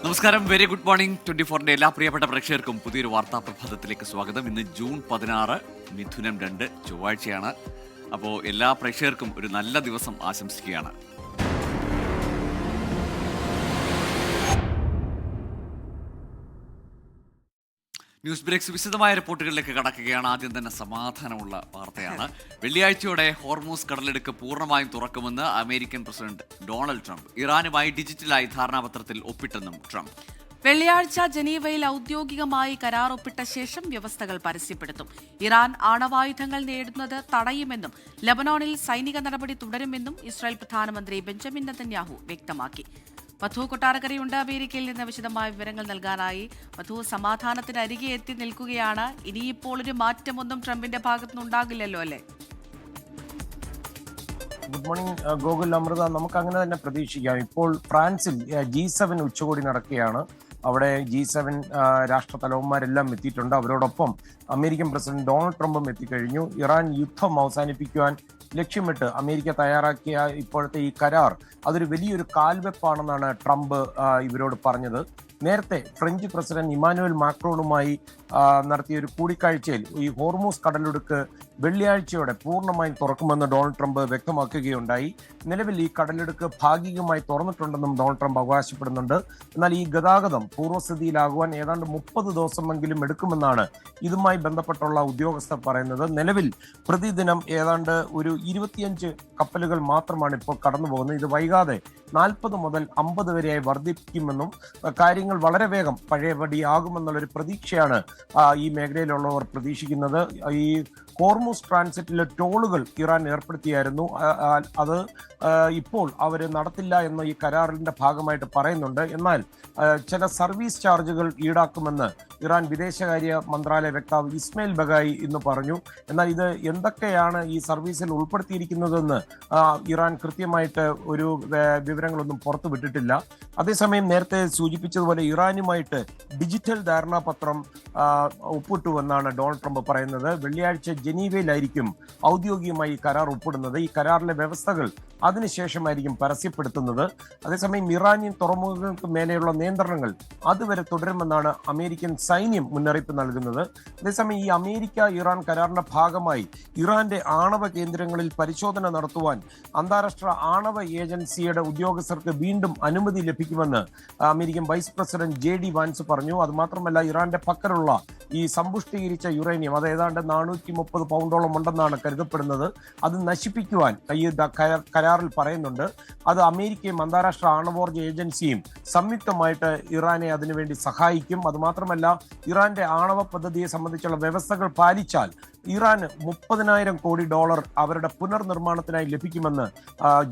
നമസ്കാരം, very good morning. 24-ന്റെ എല്ലാ പ്രിയപ്പെട്ട പ്രേക്ഷകർക്കും പുതിയൊരു വാർത്താ പ്രഭാതത്തിലേക്ക് സ്വാഗതം. ഇന്ന് ജൂൺ 16, മിഥുനം 2, ചൊവ്വാഴ്ചയാണ്. അപ്പോൾ എല്ലാ പ്രേക്ഷകർക്കും ഒരു നല്ല ദിവസം ആശംസിക്കുകയാണ്. ന്യൂസ് ബ്രേക്സ് വിശദമായ റിപ്പോർട്ടുകളിലേക്ക് കടക്കുകയാണ്. ആദ്യം തന്നെ സമാധാനമുള്ള വാർത്തയാണ്. വെള്ളിയാഴ്ചയോടെ ഹോർമൂസ് കടലെടുക്ക് പൂർണ്ണമായും തുറക്കുമെന്ന് അമേരിക്കൻ പ്രസിഡന്റ് ഡൊണാൾഡ് ട്രംപ്. ഇറാനുമായി ഡിജിറ്റലായി ധാരണാപത്രത്തിൽ ഒപ്പിട്ടെന്നും ട്രംപ്. വെള്ളിയാഴ്ച ജനീവയിൽ ഔദ്യോഗികമായി കരാർ ഒപ്പിട്ട ശേഷം വ്യവസ്ഥകൾ പരസ്യപ്പെടുത്തും. ഇറാൻ ആണവായുധങ്ങൾ നേടുന്നത് തടയുമെന്നും ലബനോണിൽ സൈനിക നടപടി തുടരുമെന്നും ഇസ്രായേൽ പ്രധാനമന്ത്രി ബെഞ്ചമിൻ നെതന്യാഹു വ്യക്തമാക്കി. മധു കൊട്ടാരക്കരയുണ്ട് അമേരിക്കയിൽ നിന്ന് വിശദമായ വിവരങ്ങൾ നൽകാനായി. മധു, സമാധാനത്തിന് അരികെ എത്തി നിൽക്കുകയാണ്. ഇനിയിപ്പോൾ ഒരു മാറ്റമൊന്നും ട്രംപിന്റെ ഭാഗത്തുനിന്നുണ്ടാകില്ലല്ലോ, അല്ലേ? Good morning Gokul, Amrutha. നമുക്ക് അങ്ങനെ തന്നെ പ്രതീക്ഷിക്കാം. ഇപ്പോൾ ഫ്രാൻസിൽ G7 ഉച്ചകോടി നടക്കുകയാണ്. അവിടെ G7 രാഷ്ട്രതലവന്മാരെല്ലാം എത്തിയിട്ടുണ്ട്. അവരോടൊപ്പം അമേരിക്കൻ പ്രസിഡന്റ് ഡൊണാൾഡ് ട്രംപും എത്തിക്കഴിഞ്ഞു. ഇറാൻ യുദ്ധം അവസാനിപ്പിക്കുവാൻ ലക്ഷ്യമിട്ട് അമേരിക്ക തയ്യാറാക്കിയ ഇപ്പോഴത്തെ ഈ കരാർ അതൊരു വലിയൊരു കാൽവെപ്പാണെന്നാണ് ട്രംപ് ഇവരോട് പറഞ്ഞത്. നേരത്തെ ഫ്രഞ്ച് പ്രസിഡന്റ് ഇമാനുവൽ മാക്രോണുമായി നടത്തിയ ഒരു കൂടിക്കാഴ്ചയിൽ ഈ ഹോർമൂസ് കടലിടുക്ക് വെള്ളിയാഴ്ചയോടെ പൂർണ്ണമായും തുറക്കുമെന്ന് ഡൊണാൾഡ് ട്രംപ് വ്യക്തമാക്കുകയുണ്ടായി. നിലവിൽ ഈ കടലിടുക്ക് ഭാഗികമായി തുറന്നിട്ടുണ്ടെന്നും ഡൊണാൾഡ് ട്രംപ് അവകാശപ്പെടുന്നുണ്ട്. എന്നാൽ ഈ ഗതാഗതം പൂർവ്വസ്ഥിതിയിലാകുവാൻ ഏതാണ്ട് 30 ദിവസമെങ്കിലും എടുക്കുമെന്നാണ് ഇതുമായി ബന്ധപ്പെട്ടുള്ള ഉദ്യോഗസ്ഥർ പറയുന്നത്. നിലവിൽ പ്രതിദിനം ഏതാണ്ട് ഒരു 25 കപ്പലുകൾ മാത്രമാണ് ഇപ്പോൾ കടന്നു പോകുന്നത്. ഇത് വൈകാതെ 40 മുതൽ 50 വരെയായി വർദ്ധിപ്പിക്കുമെന്നും കാര്യങ്ങൾ വളരെ വേഗം പഴയപടിയാകുമെന്നുള്ളൊരു പ്രതീക്ഷയാണ് ഈ മേഖലയിലുള്ളവർ പ്രതീക്ഷിക്കുന്നത്. ഈ ഹോർമൂസ് ട്രാൻസിറ്റിലെ ടോളുകൾ ഇറാൻ ഏർപ്പെടുത്തിയായിരുന്നു. അത് ഇപ്പോൾ അവർ നടത്തില്ല എന്ന് ഈ കരാറിന്റെ ഭാഗമായിട്ട് പറയുന്നുണ്ട്. എന്നാൽ ചില സർവീസ് ചാർജുകൾ ഈടാക്കുമെന്ന് ഇറാൻ വിദേശകാര്യ മന്ത്രാലയ വക്താവ് ഇസ്മയിൽ ബഗായി ഇന്ന് പറഞ്ഞു. എന്നാൽ ഇത് എന്തൊക്കെയാണ് ഈ സർവീസിൽ ഉൾപ്പെടുത്തിയിരിക്കുന്നതെന്ന് ഇറാൻ കൃത്യമായിട്ട് ഒരു വിവരങ്ങളൊന്നും പുറത്തു വിട്ടിട്ടില്ല. അതേസമയം നേരത്തെ സൂചിപ്പിച്ചതുപോലെ ഇറാനുമായിട്ട് ഡിജിറ്റൽ ധാരണാപത്രം ഒപ്പിട്ടുവെന്നാണ് ഡൊണാൾഡ് ട്രംപ് പറയുന്നത്. വെള്ളിയാഴ്ച ജനീവയിലായിരിക്കും ഔദ്യോഗികമായി ഈ കരാർ ഒപ്പിടുന്നത്. ഈ കരാറിലെ വ്യവസ്ഥകൾ അതിനുശേഷമായിരിക്കും പരസ്യപ്പെടുത്തുന്നത്. അതേസമയം ഇറാനിയൻ തുറമുഖങ്ങൾക്ക് മേലെയുള്ള നിയന്ത്രണങ്ങൾ അതുവരെ തുടരുമെന്നാണ് അമേരിക്കൻ സൈന്യം മുന്നറിയിപ്പ് നൽകുന്നത്. അതേസമയം ഈ അമേരിക്ക ഇറാൻ കരാറിന്റെ ഭാഗമായി ഇറാന്റെ ആണവ കേന്ദ്രങ്ങളിൽ പരിശോധന നടത്തുവാൻ അന്താരാഷ്ട്ര ആണവ ഏജൻസിയുടെ ഉദ്യോഗസ്ഥർക്ക് വീണ്ടും അനുമതി ലഭിക്കുമെന്ന് American vice president JD Vance പറഞ്ഞു. അതുമാത്രമല്ല, ഇറാന്റെ പക്കലുള്ള ഈ സമ്പുഷ്ടീകരിച്ച യുറേനിയം അത് ഏതാണ്ട് 430 പൗണ്ടോളം ഉണ്ടെന്നാണ് കരുതപ്പെടുന്നത്. അത് നശിപ്പിക്കുവാൻ ഈ കരാറിൽ പറയുന്നുണ്ട്. അത് അമേരിക്കയും അന്താരാഷ്ട്ര ആണവോർജ്ജ ഏജൻസിയും സംയുക്തമായിട്ട് ഇറാനെ അതിനുവേണ്ടി സഹായിക്കും. അതുമാത്രമല്ല, ഇറാന്റെ ആണവ പദ്ധതിയെ സംബന്ധിച്ചുള്ള വ്യവസ്ഥകൾ പാലിച്ചാൽ ഇറാന് $30,000 കോടി അവരുടെ പുനർനിർമ്മാണത്തിനായി ലഭിക്കുമെന്ന്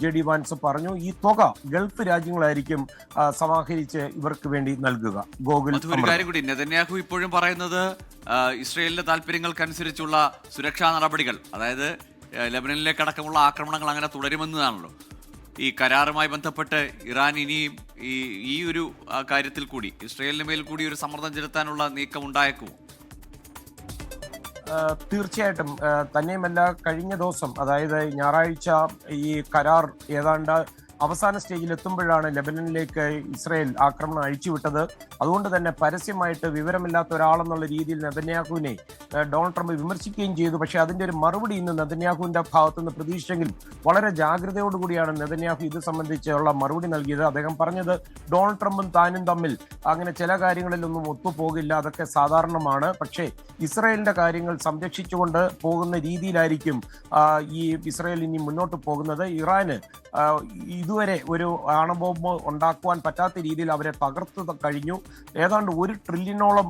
JD വാൻസ് പറഞ്ഞു. ഈ തുക ഗൾഫ് രാജ്യങ്ങളായിരിക്കും സമാഹരിച്ച് ഇവർക്ക് വേണ്ടി നൽകുക. ഗോകുൽ, ഒരു കാര്യം കൂടി, നെതന്യാഹു ഇപ്പോഴും പറയുന്നത് ഇസ്രയേലിന്റെ താല്പര്യങ്ങൾക്കനുസരിച്ചുള്ള സുരക്ഷാ നടപടികൾ, അതായത് ലെബനനിലേക്കടക്കമുള്ള ആക്രമണങ്ങൾ അങ്ങനെ തുടരുമെന്നതാണല്ലോ. ഈ കരാറുമായി ബന്ധപ്പെട്ട് ഇറാൻ ഇനിയും ഈ ഒരു കാര്യത്തിൽ കൂടി ഇസ്രയേലിന് മേൽ കൂടി ഒരു സമ്മർദ്ദം ചെലുത്താനുള്ള നീക്കം ഉണ്ടായേക്കുമോ? തീർച്ചയായിട്ടും. തന്നെയുമല്ല, കഴിഞ്ഞ ദിവസം അതായത് ഞായറാഴ്ച ഈ കരാർ ഏതാണ്ട് അവസാന സ്റ്റേജിൽ എത്തുമ്പോഴാണ് ലെബനനിലേക്ക് ഇസ്രയേൽ ആക്രമണം അഴിച്ചുവിട്ടത്. അതുകൊണ്ട് തന്നെ പരസ്യമായിട്ട് വിവരമില്ലാത്ത ഒരാളെന്നുള്ള രീതിയിൽ നെതന്യാഹുവിനെ ഡൊണാൾഡ് ട്രംപ് വിമർശിക്കുകയും ചെയ്തു. പക്ഷേ അതിന്റെ ഒരു മറുപടി ഇന്ന് നെതന്യാഹുവിന്റെ ഭാഗത്തുനിന്ന് പ്രതീക്ഷിച്ചെങ്കിലും വളരെ ജാഗ്രതയോടുകൂടിയാണ് നെതന്യാഹു ഇത് സംബന്ധിച്ചുള്ള മറുപടി നൽകിയത്. അദ്ദേഹം പറഞ്ഞത് ഡൊണാൾഡ് ട്രംപും താനും തമ്മിൽ അങ്ങനെ ചില കാര്യങ്ങളിലൊന്നും ഒത്തുപോകില്ല, അതൊക്കെ സാധാരണമാണ്. പക്ഷേ ഇസ്രയേലിന്റെ കാര്യങ്ങൾ സംരക്ഷിച്ചുകൊണ്ട് പോകുന്ന രീതിയിലായിരിക്കും ഈ ഇസ്രയേൽ ഇനി മുന്നോട്ട് പോകുന്നത്. ഇറാന് ഇതുവരെ ഒരു ആണവബോംബ് ഉണ്ടാക്കുവാൻ പറ്റാത്ത രീതിയിൽ അവരെ തകർത്തു കഴിഞ്ഞു. ഏതാണ്ട് $1 ട്രില്യണോളം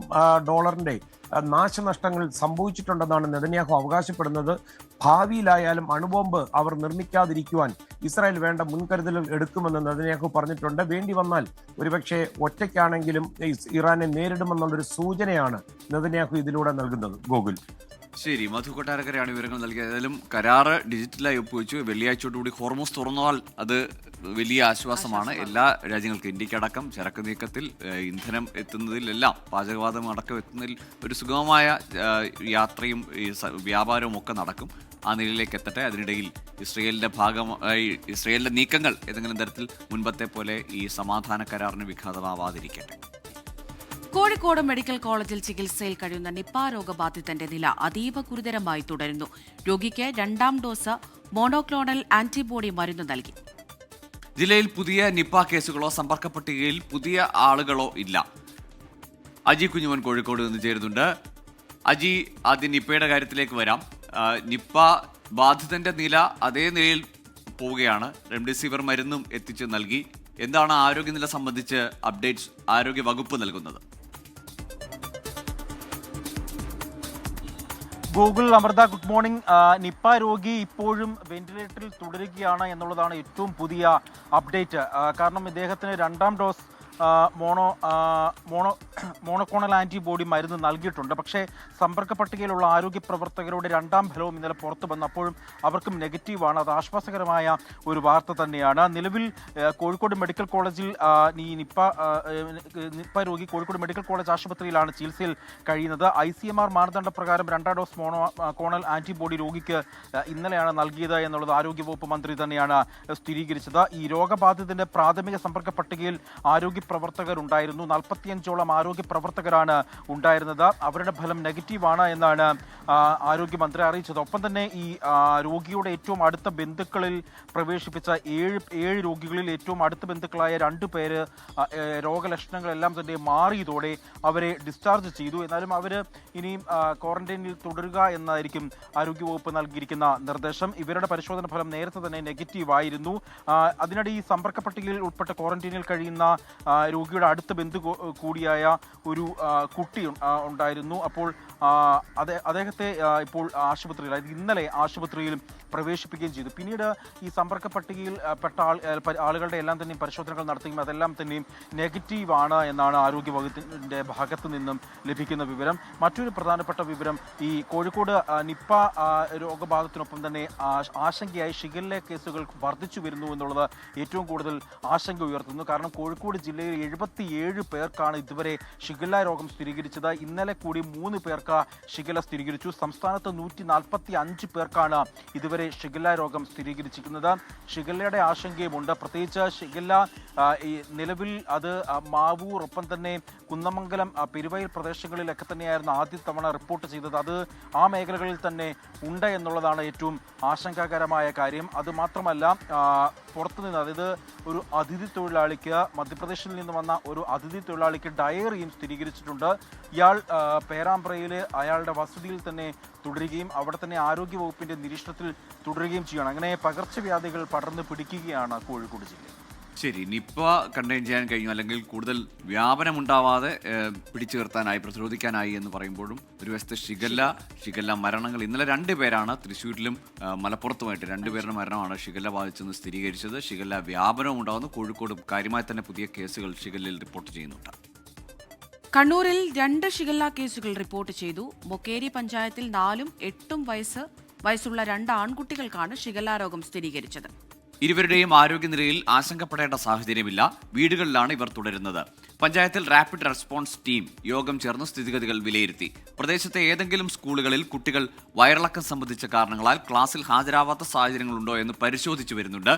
നാശനഷ്ടങ്ങൾ സംഭവിച്ചിട്ടുണ്ടെന്നാണ് നെതന്യാഹു അവകാശപ്പെടുന്നത്. ഭാവിയിലായാലും അണുബോംബ് അവർ നിർമ്മിക്കാതിരിക്കുവാൻ ഇസ്രായേൽ വേണ്ട മുൻകരുതലുകൾ എടുക്കുമെന്ന് നെതന്യാഹു പറഞ്ഞിട്ടുണ്ട്. വേണ്ടി വന്നാൽ ഒരുപക്ഷെ ഒറ്റയ്ക്കാണെങ്കിലും ഇറാനെ നേരിടുമെന്നുള്ളൊരു സൂചനയാണ് നെതന്യാഹു ഇതിലൂടെ നൽകുന്നത്. ഗോകുൽ, ശരി, മധു കൊട്ടാരക്കരയാണ് വിവരങ്ങൾ നൽകിയത്. ഏതായാലും കരാറ് ഡിജിറ്റലായി ഒപ്പുവെച്ചു. വെള്ളിയാഴ്ചയോടുകൂടി ഹോർമൂസ് തുറന്നാൽ അത് വലിയ ആശ്വാസമാണ് എല്ലാ രാജ്യങ്ങൾക്കും. ഇന്ത്യക്കടക്കം ചരക്ക് നീക്കത്തിൽ, ഇന്ധനം എത്തുന്നതിലെല്ലാം, പാചകവാതകം അടക്കം എത്തുന്നതിൽ ഒരു സുഗമമായ യാത്രയും വ്യാപാരവും ഒക്കെ നടക്കും. ആ നിലയിലേക്ക് എത്തട്ടെ. അതിനിടയിൽ ഇസ്രയേലിന്റെ നീക്കങ്ങൾ ഏതെങ്കിലും തരത്തിൽ മുൻപത്തെ പോലെ ഈ സമാധാന കരാറിന് വിഘാതമാവാതിരിക്കട്ടെ. കോഴിക്കോട് മെഡിക്കൽ കോളേജിൽ ചികിത്സയിൽ കഴിയുന്ന നിപ്പ രോഗബാധിതന്റെ നില അതീവ ഗുരുതരമായി തുടരുന്നു. രോഗിക്ക് 2ാം ഡോസ് മോണോക്ലോണൽ ആന്റിബോഡി മരുന്ന് നൽകി. ജില്ലയിൽ പുതിയ നിപ്പ കേസുകളോ സമ്പർക്ക പട്ടികയിൽ പുതിയ ആളുകളോ ഇല്ല. അജി കുഞ്ഞുമോൻ കോഴിക്കോട് നിന്ന് ചേരുന്നുണ്ട്. അജി, ആദ്യം നിപ്പയുടെ കാര്യത്തിലേക്ക് വരാം. നിപ്പ ബാധിതന്റെ നില അതേ നിലയിൽ പോവുകയാണ്. റെംഡെസിവിർ മരുന്നും എത്തിച്ച് നൽകി. എന്താണ് ആരോഗ്യനില സംബന്ധിച്ച് അപ്ഡേറ്റ്സ് ആരോഗ്യ വകുപ്പ് നൽകുന്നത്? Google Amrita, good morning. Nipah രോഗി ഇപ്പോഴും വെന്റിലേറ്ററിൽ തുടരുകയാണ് എന്നുള്ളതാണ് ഏറ്റവും പുതിയ അപ്ഡേറ്റ്. കാരണം ഇദ്ദേഹത്തിന് 2ാം ഡോസ് മോണോക്ലോണൽ ആന്റിബോഡി മരുന്ന് നൽകിയിട്ടുണ്ട്. പക്ഷേ സമ്പർക്ക പട്ടികയിലുള്ള ആരോഗ്യ പ്രവർത്തകരുടെ 2ാം ഫലവും ഇന്നലെ പുറത്തു വന്നു. അപ്പോഴും അവർക്കും നെഗറ്റീവാണ്. അത് ആശ്വാസകരമായ ഒരു വാർത്ത തന്നെയാണ്. നിലവിൽ കോഴിക്കോട് മെഡിക്കൽ കോളേജിൽ ഈ നിപ്പ രോഗി കോഴിക്കോട് മെഡിക്കൽ കോളേജ് ആശുപത്രിയിലാണ് ചികിത്സയിൽ കഴിയുന്നത്. ICMR മാനദണ്ഡ പ്രകാരം 2ാം ഡോസ് മോണോക്ലോണൽ ആന്റിബോഡി രോഗിക്ക് ഇന്നലെയാണ് നൽകിയത് എന്നുള്ളത് ആരോഗ്യവകുപ്പ് മന്ത്രി തന്നെയാണ് സ്ഥിരീകരിച്ചത്. ഈ രോഗബാധിതന്റെ പ്രാഥമിക സമ്പർക്ക പട്ടികയിൽ ആരോഗ്യ പ്രവർത്തകരുണ്ടായിരുന്നു. 45ഓളം ആരോഗ്യ പ്രവർത്തകരാണ് ഉണ്ടായിരുന്നത്. അവരുടെ ഫലം നെഗറ്റീവാണ് എന്നാണ് ആരോഗ്യമന്ത്രി അറിയിച്ചത്. ഒപ്പം തന്നെ ഈ രോഗിയുടെ ഏറ്റവും അടുത്ത ബന്ധുക്കളിൽ പ്രവേശിപ്പിച്ച 7 രോഗികളിൽ ഏറ്റവും അടുത്ത ബന്ധുക്കളായ 2 പേര് രോഗലക്ഷണങ്ങളെല്ലാം തന്നെ മാറിയതോടെ അവരെ ഡിസ്ചാർജ് ചെയ്തു. എന്നാലും അവർ ഇനിയും ക്വാറന്റൈനിൽ തുടരുക എന്നായിരിക്കും ആരോഗ്യവകുപ്പ് നൽകിയിരിക്കുന്ന നിർദ്ദേശം. ഇവരുടെ പരിശോധന ഫലം നേരത്തെ തന്നെ നെഗറ്റീവായിരുന്നു. അതിനിടെ ഈ സമ്പർക്ക പട്ടികയിൽ ഉൾപ്പെട്ട ക്വാറന്റൈനിൽ കഴിയുന്ന രോഗിയുടെ അടുത്ത ബന്ധു കൂടിയായ ഒരു കുട്ടി ഉണ്ടായിരുന്നു. അപ്പോൾ അദ്ദേഹത്തെ ഇപ്പോൾ ആശുപത്രിയിൽ, അതായത് ഇന്നലെ ആശുപത്രിയിൽ പ്രവേശിപ്പിക്കുകയും ചെയ്തു. പിന്നീട് ഈ സമ്പർക്ക പട്ടികയിൽ പെട്ട ആളുകളുടെ എല്ലാം തന്നെയും പരിശോധനകൾ നടത്തുകയും അതെല്ലാം തന്നെയും നെഗറ്റീവാണ് എന്നാണ് ആരോഗ്യവകുപ്പിന്റെ ഭാഗത്തു നിന്നും ലഭിക്കുന്ന വിവരം. മറ്റൊരു പ്രധാനപ്പെട്ട വിവരം, ഈ കോഴിക്കോട് നിപ്പ രോഗബാധത്തിനൊപ്പം തന്നെ ആശങ്കയായി ഷിഗല്ല കേസുകൾ വർദ്ധിച്ചു വരുന്നു എന്നുള്ളത് ഏറ്റവും കൂടുതൽ ആശങ്ക ഉയർത്തുന്നു. കാരണം കോഴിക്കോട് ജില്ലയിൽ 77 പേർക്കാണ് ഇതുവരെ ഷിഗല്ല രോഗം സ്ഥിരീകരിച്ചത്. ഇന്നലെ കൂടി 3 പേർക്ക് ഷിഗല്ല സ്ഥിരീകരിച്ചു. സംസ്ഥാനത്ത് 145 പേർക്കാണ് ഇതുവരെ ഷിഗല്ല രോഗം സ്ഥിരീകരിച്ചിരിക്കുന്നത്. ഷിഗല്ലയുടെ ആശങ്കയുമുണ്ട്. പ്രത്യേകിച്ച് ഷിഗല്ല നിലവിൽ അത് മാവൂർ, ഒപ്പം തന്നെ കുന്നമംഗലം, പെരുവയൽ പ്രദേശങ്ങളിലൊക്കെ തന്നെയായിരുന്നു ആദ്യ തവണ റിപ്പോർട്ട് ചെയ്തത്. അത് ആ മേഖലകളിൽ തന്നെ ഉണ്ട് എന്നുള്ളതാണ് ഏറ്റവും ആശങ്കാകരമായ കാര്യം. അതുമാത്രമല്ല, പുറത്തുനിന്ന്, അതായത് ഒരു അതിഥി തൊഴിലാളിക്ക്, മധ്യപ്രദേശിൽ നിന്ന് വന്ന ഒരു അതിഥി തൊഴിലാളിക്ക് ഡയേറിയയും സ്ഥിരീകരിച്ചിട്ടുണ്ട്. ഇയാൾ പേരാമ്പ്രയിൽ അയാളുടെ വസതിയിൽ തന്നെ തുടരുകയും അവിടെ തന്നെ ആരോഗ്യവകുപ്പിന്റെ നിരീക്ഷണത്തിൽ തുടരുകയും ചെയ്യണം. അങ്ങനെ പകർച്ചവ്യാധികൾ പടർന്ന് പിടിക്കുകയാണ് കോഴിക്കോട് ജില്ലയിൽ. ശരി, നിപ്പ കണ്ടെയ്ൻ ചെയ്യാൻ കഴിഞ്ഞു, അല്ലെങ്കിൽ കൂടുതൽ വ്യാപനമുണ്ടാവാതെ പിടിച്ചു നിർത്താനായി, പ്രതിരോധിക്കാനായി എന്ന് പറയുമ്പോഴും ഒരു വശത്ത് ഷിഗല്ല മരണങ്ങൾ ഇന്നലെ 2 പേരാണ് തൃശ്ശൂരിലും മലപ്പുറത്തുമായിട്ട് 2 പേരുടെ മരണമാണ് ഷിഗല്ല ബാധിച്ചെന്ന് സ്ഥിരീകരിച്ചത്. ഷിഗല്ല വ്യാപനവും ഉണ്ടാകുന്നു. കോഴിക്കോടും കാര്യമായി തന്നെ പുതിയ കേസുകൾ ഷിഗല്ലയിൽ റിപ്പോർട്ട് ചെയ്യുന്നുണ്ട്. കണ്ണൂരിൽ 2 ഷിഗല്ല കേസുകൾ റിപ്പോർട്ട് ചെയ്തു. മൊക്കേരി പഞ്ചായത്തിൽ 4ഉം 8ഉം വയസ്സുള്ള 2 ആൺകുട്ടികൾക്കാണ് ഷിഗല്ല രോഗം സ്ഥിരീകരിച്ചത്. ഇരുവരുടെയും ആരോഗ്യനിലയിൽ ആശങ്കപ്പെടേണ്ട സാഹചര്യമില്ല. വീടുകളിലാണ് ഇവർ തുടരുന്നത്. പഞ്ചായത്തിൽ റാപ്പിഡ് റെസ്പോൺസ് ടീം യോഗം ചേർന്ന് സ്ഥിതിഗതികൾ വിലയിരുത്തി. പ്രദേശത്തെ ഏതെങ്കിലും സ്കൂളുകളിൽ കുട്ടികൾ വയറിളക്കം സംബന്ധിച്ച കാരണങ്ങളാൽ ക്ലാസ്സിൽ ഹാജരാവാത്ത സാഹചര്യങ്ങളുണ്ടോ എന്ന് പരിശോധിച്ചു വരുന്നുണ്ട്.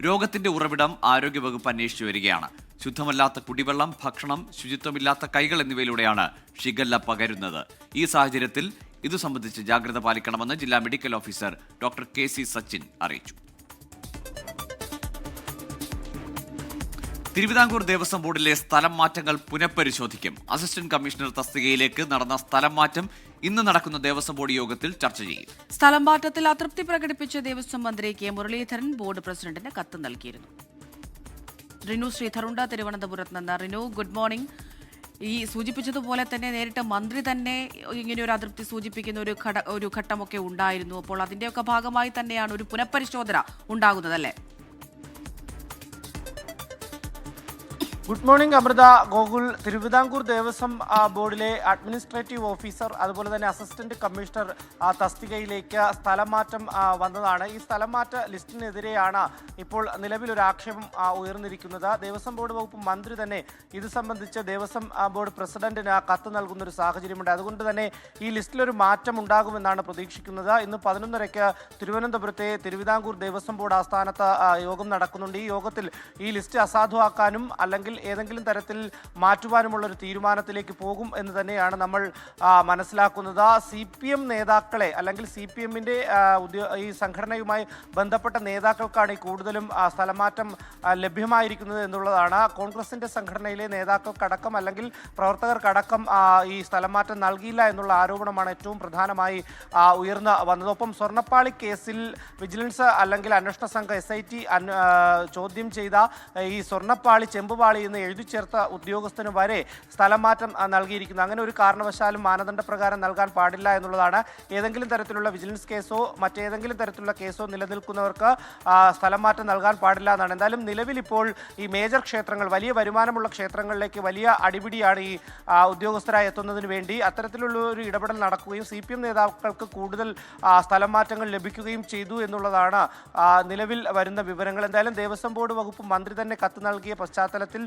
രോഗത്തിന്റെ ഉറവിടം ആരോഗ്യവകുപ്പ് അന്വേഷിച്ചു വരികയാണ്. ശുദ്ധമല്ലാത്ത കുടിവെള്ളം, ഭക്ഷണം, ശുചിത്വമില്ലാത്ത കൈകൾ എന്നിവയിലൂടെയാണ് ഷിഗല്ല പകരുന്നത്. ഈ സാഹചര്യത്തിൽ ഇതു സംബന്ധിച്ച് ജാഗ്രത പാലിക്കണമെന്ന് ജില്ലാ medical officer doctor KC Sachin അറിയിച്ചു. തിരുവിതാംകൂർ ദേവസ്വം ബോർഡിലെ സ്ഥലം മാറ്റങ്ങൾ പുനഃപരിശോധിക്കും. അസിസ്റ്റന്റ് കമ്മീഷണർ തസ്തികയിലേക്ക് നടന്ന സ്ഥലം മാറ്റം ഇന്ന് നടക്കുന്ന ദേവസ്വം ബോർഡ് യോഗത്തിൽ ചർച്ച ചെയ്യും. സ്ഥലം മാറ്റത്തിൽ അതൃപ്തി പ്രകടിപ്പിച്ച ദേവസ്വം മന്ത്രി K മുരളീധരൻ ബോർഡ് പ്രസിഡന്റിന് കത്ത് നൽകിയിരുന്നു. റിനു ശ്രീധറുണ്ട് തിരുവനന്തപുരത്ത് നിന്ന്. Rinu, good morning. ഈ സൂചിപ്പിച്ചതുപോലെ തന്നെ നേരിട്ട് മന്ത്രി തന്നെ ഇങ്ങനെ ഒരു അതൃപ്തി സൂചിപ്പിക്കുന്ന ഒരു ഘട്ടമൊക്കെ ഉണ്ടായിരുന്നു. അപ്പോൾ അതിന്റെയൊക്കെ ഭാഗമായി തന്നെയാണ് ഒരു പുനഃപരിശോധന ഉണ്ടാകുന്നത്, അല്ലേ? Good morning Amrita. ഗോകുൽ, തിരുവിതാംകൂർ ദേവസ്വം ബോർഡിലെ അഡ്മിനിസ്ട്രേറ്റീവ് ഓഫീസർ അതുപോലെ തന്നെ അസിസ്റ്റന്റ് കമ്മീഷണർ തസ്തികയിലേക്ക് സ്ഥലം മാറ്റം വന്നതാണ്. ഈ സ്ഥലം മാറ്റ ലിസ്റ്റിനെതിരെയാണ് ഇപ്പോൾ നിലവിലൊരു ആക്ഷേപം ഉയർന്നിരിക്കുന്നത്. ദേവസ്വം ബോർഡ് വകുപ്പ് മന്ത്രി തന്നെ ഇത് സംബന്ധിച്ച് ദേവസ്വം ബോർഡ് പ്രസിഡന്റിന് കത്ത് നൽകുന്ന ഒരു സാഹചര്യമുണ്ട്. അതുകൊണ്ട് തന്നെ ഈ ലിസ്റ്റിലൊരു മാറ്റം ഉണ്ടാകുമെന്നാണ് പ്രതീക്ഷിക്കുന്നത്. ഇന്ന് 11:30 തിരുവനന്തപുരത്തെ തിരുവിതാംകൂർ ദേവസ്വം ബോർഡ് ആസ്ഥാനത്ത് യോഗം നടക്കുന്നുണ്ട്. ഈ യോഗത്തിൽ ഈ ലിസ്റ്റ് അസാധുവാക്കാനും അല്ലെങ്കിൽ ഏതെങ്കിലും തരത്തിൽ മാറ്റുവാനുമുള്ള ഒരു തീരുമാനത്തിലേക്ക് പോകും എന്ന് തന്നെയാണ് നമ്മൾ മനസ്സിലാക്കുന്നത്. CPM നേതാക്കളെ അല്ലെങ്കിൽ CPM-ന്റെ ഈ സംഘടനയുമായി ബന്ധപ്പെട്ട നേതാക്കൾക്കാണ് ഈ കൂടുതലും സ്ഥലമാറ്റം ലഭ്യമായിരിക്കുന്നത് എന്നുള്ളതാണ്. കോൺഗ്രസിന്റെ സംഘടനയിലെ നേതാക്കൾക്കടക്കം അല്ലെങ്കിൽ പ്രവർത്തകർക്കടക്കം ഈ സ്ഥലമാറ്റം നൽകിയില്ല എന്നുള്ള ആരോപണമാണ് ഏറ്റവും പ്രധാനമായി ഉയർന്നു വന്നത്. ഒപ്പം സ്വർണ്ണപ്പാളി കേസിൽ വിജിലൻസ് അല്ലെങ്കിൽ അന്വേഷണ സംഘം SIT ചോദ്യം ചെയ്ത ഈ സ്വർണ്ണപ്പാളി ചെമ്പുപാളി എന്ന് എഴുതി ചേർത്ത ഉദ്യോഗസ്ഥന് വരെ സ്ഥലം മാറ്റം നൽകിയിരിക്കുന്നു. അങ്ങനെ ഒരു കാരണവശാലും മാനദണ്ഡപ്രകാരം നൽകാൻ പാടില്ല എന്നുള്ളതാണ്. ഏതെങ്കിലും തരത്തിലുള്ള വിജിലൻസ് കേസോ മറ്റേതെങ്കിലും തരത്തിലുള്ള കേസോ നിലനിൽക്കുന്നവർക്ക് സ്ഥലം മാറ്റം നൽകാൻ പാടില്ല എന്നാണ്. എന്തായാലും നിലവിൽ ഇപ്പോൾ ഈ മേജർ ക്ഷേത്രങ്ങൾ, വലിയ വരുമാനമുള്ള ക്ഷേത്രങ്ങളിലേക്ക് വലിയ അടിപിടിയാണ് ഈ ഉദ്യോഗസ്ഥരായി എത്തുന്നതിന് വേണ്ടി. അത്തരത്തിലുള്ള ഒരു ഇടപെടൽ നടക്കുകയും CPM നേതാക്കൾക്ക് കൂടുതൽ സ്ഥലം മാറ്റങ്ങൾ ലഭിക്കുകയും ചെയ്തു എന്നുള്ളതാണ് നിലവിൽ വരുന്ന വിവരങ്ങൾ. എന്തായാലും ദേവസ്വം ബോർഡ് വകുപ്പ് മന്ത്രി തന്നെ കത്ത് നൽകിയ പശ്ചാത്തലത്തിൽ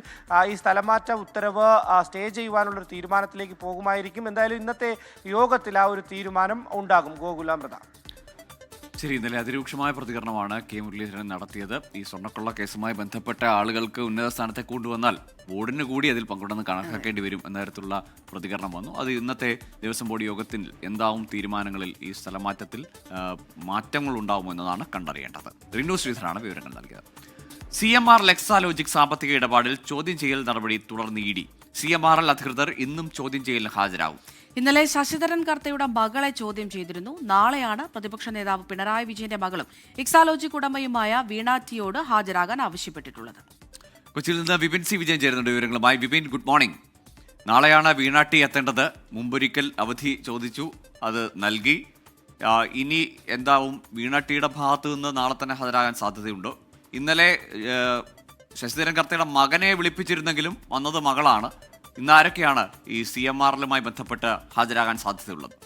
ഈ സ്ഥലമാറ്റ ഉത്തരവ് സ്റ്റേ ചെയ്യുവാനുള്ളൊരു തീരുമാനത്തിലേക്ക് പോകുമായിരിക്കും. എന്തായാലും ഇന്നത്തെ യോഗത്തിൽ ആ ഒരു തീരുമാനം ഉണ്ടാകും. ഗോകുലാമൃത. ശരി, ഇന്നലെ അതിരൂക്ഷമായ പ്രതികരണമാണ് K. മുരളീധരൻ നടത്തിയത്. ഈ സ്വർണ്ണക്കൊള്ള കേസുമായി ബന്ധപ്പെട്ട ആളുകൾക്ക് ഉന്നത സ്ഥാനത്തെ കൊണ്ടുവന്നാൽ ബോർഡിന് കൂടി അതിൽ പങ്കുണ്ടെന്ന് കണക്കാക്കേണ്ടി വരും എന്ന തരത്തിലുള്ള പ്രതികരണം വന്നു. അത് ഇന്നത്തെ ദേവസ്വം ബോർഡ് യോഗത്തിൽ എന്താവും തീരുമാനങ്ങളിൽ ഈ സ്ഥലമാറ്റത്തിൽ മാറ്റങ്ങൾ ഉണ്ടാവുമോ എന്നതാണ് കണ്ടറിയേണ്ടത്. റിനു ശ്രീധരാണ് വിവരങ്ങൾ നൽകിയത്. CMR ലെക്സാലോജിക് സാമ്പത്തിക ഇടപാടിൽ ചോദ്യം ചെയ്യൽ നടപടി തുടർന്ന് ED. CMRL അധികൃതർ ഇന്നും ചോദ്യം ചെയ്യലിന് ഹാജരാകും. ഇന്നലെ ശശിധരൻ കർത്തയുടെ മകളെ ചോദ്യം ചെയ്തിരുന്നു. നാളെയാണ് പ്രതിപക്ഷ നേതാവ് പിണറായി വിജയന്റെ മകളും എക്സാലോജിക് ഉടമയുമായ വീണ ടിയോട് ഹാജരാകാൻ ആവശ്യപ്പെട്ടിട്ടുള്ളത്. കൊച്ചിയിൽ നിന്ന് വിപിൻ C. വിജയൻ ചേരുന്നുണ്ട് വിവരങ്ങളുമായി. Vipin, good morning. നാളെയാണ് വീണ ടി എത്തേണ്ടത്. മുമ്പൊരിക്കൽ അവധി ചോദിച്ചു, അത് നൽകി. ഇനി എന്താവും? വീണ ടിയുടെ ഭാഗത്തു നിന്ന് നാളെ തന്നെ ഹാജരാകാൻ സാധ്യതയുണ്ടോ? ഇന്നലെ ശശിധരൻ കർത്തയുടെ മകനെ വിളിപ്പിച്ചിരുന്നെങ്കിലും വന്നത് മകളാണ്. ഇന്ന് ആരൊക്കെയാണ് ഈ CMRലുമായി ബന്ധപ്പെട്ട് ഹാജരാകാൻ സാധ്യതയുള്ളത്?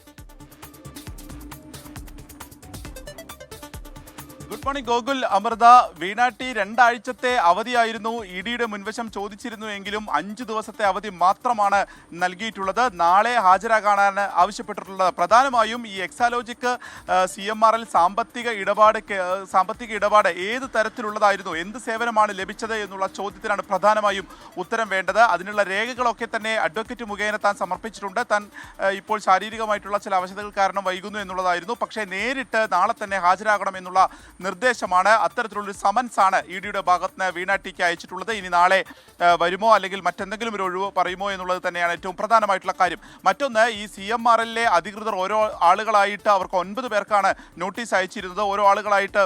Good morning Gokul, Amrita. Veena T 2 ആഴ്ചത്തെ അവധിയായിരുന്നു EDയുടെ മുൻവശം ചോദിച്ചിരുന്നു എങ്കിലും 5 ദിവസത്തെ അവധി മാത്രമാണ് നൽകിയിട്ടുള്ളത്. നാളെ ഹാജരാകാനാണ് ആവശ്യപ്പെട്ടിട്ടുള്ളത്. പ്രധാനമായും ഈ എക്സാലോജിക് CMRL സാമ്പത്തിക ഇടപാട് ഏത് തരത്തിലുള്ളതായിരുന്നു, എന്ത് സേവനമാണ് ലഭിച്ചത് എന്നുള്ള ചോദ്യത്തിനാണ് പ്രധാനമായും ഉത്തരം വേണ്ടത്. അതിനുള്ള രേഖകളൊക്കെ തന്നെ അഡ്വക്കേറ്റ് മുഖേന താൻ സമർപ്പിച്ചിട്ടുണ്ട്. താൻ ഇപ്പോൾ ശാരീരികമായിട്ടുള്ള ചില അവശതകൾ കാരണം വൈകുന്നു എന്നുള്ളതായിരുന്നു. പക്ഷേ നേരിട്ട് നാളെ തന്നെ ഹാജരാകണം എന്നുള്ള നിർദ്ദേശമാണ്, അത്തരത്തിലുള്ളൊരു സമൻസ് ആണ് EDയുടെ ഭാഗത്ത് നിന്ന് വീണ ടിക്ക് അയച്ചിട്ടുള്ളത്. ഇനി നാളെ വരുമോ അല്ലെങ്കിൽ മറ്റെന്തെങ്കിലും ഒരു ഒഴിവ് പറയുമോ എന്നുള്ളത് തന്നെയാണ് ഏറ്റവും പ്രധാനമായിട്ടുള്ള കാര്യം. മറ്റൊന്ന്, ഈ CMRLലെ അധികൃതർ ഓരോ ആളുകളായിട്ട് അവർക്ക് 9 പേർക്കാണ് നോട്ടീസ് അയച്ചിരുന്നത്. ഓരോ ആളുകളായിട്ട്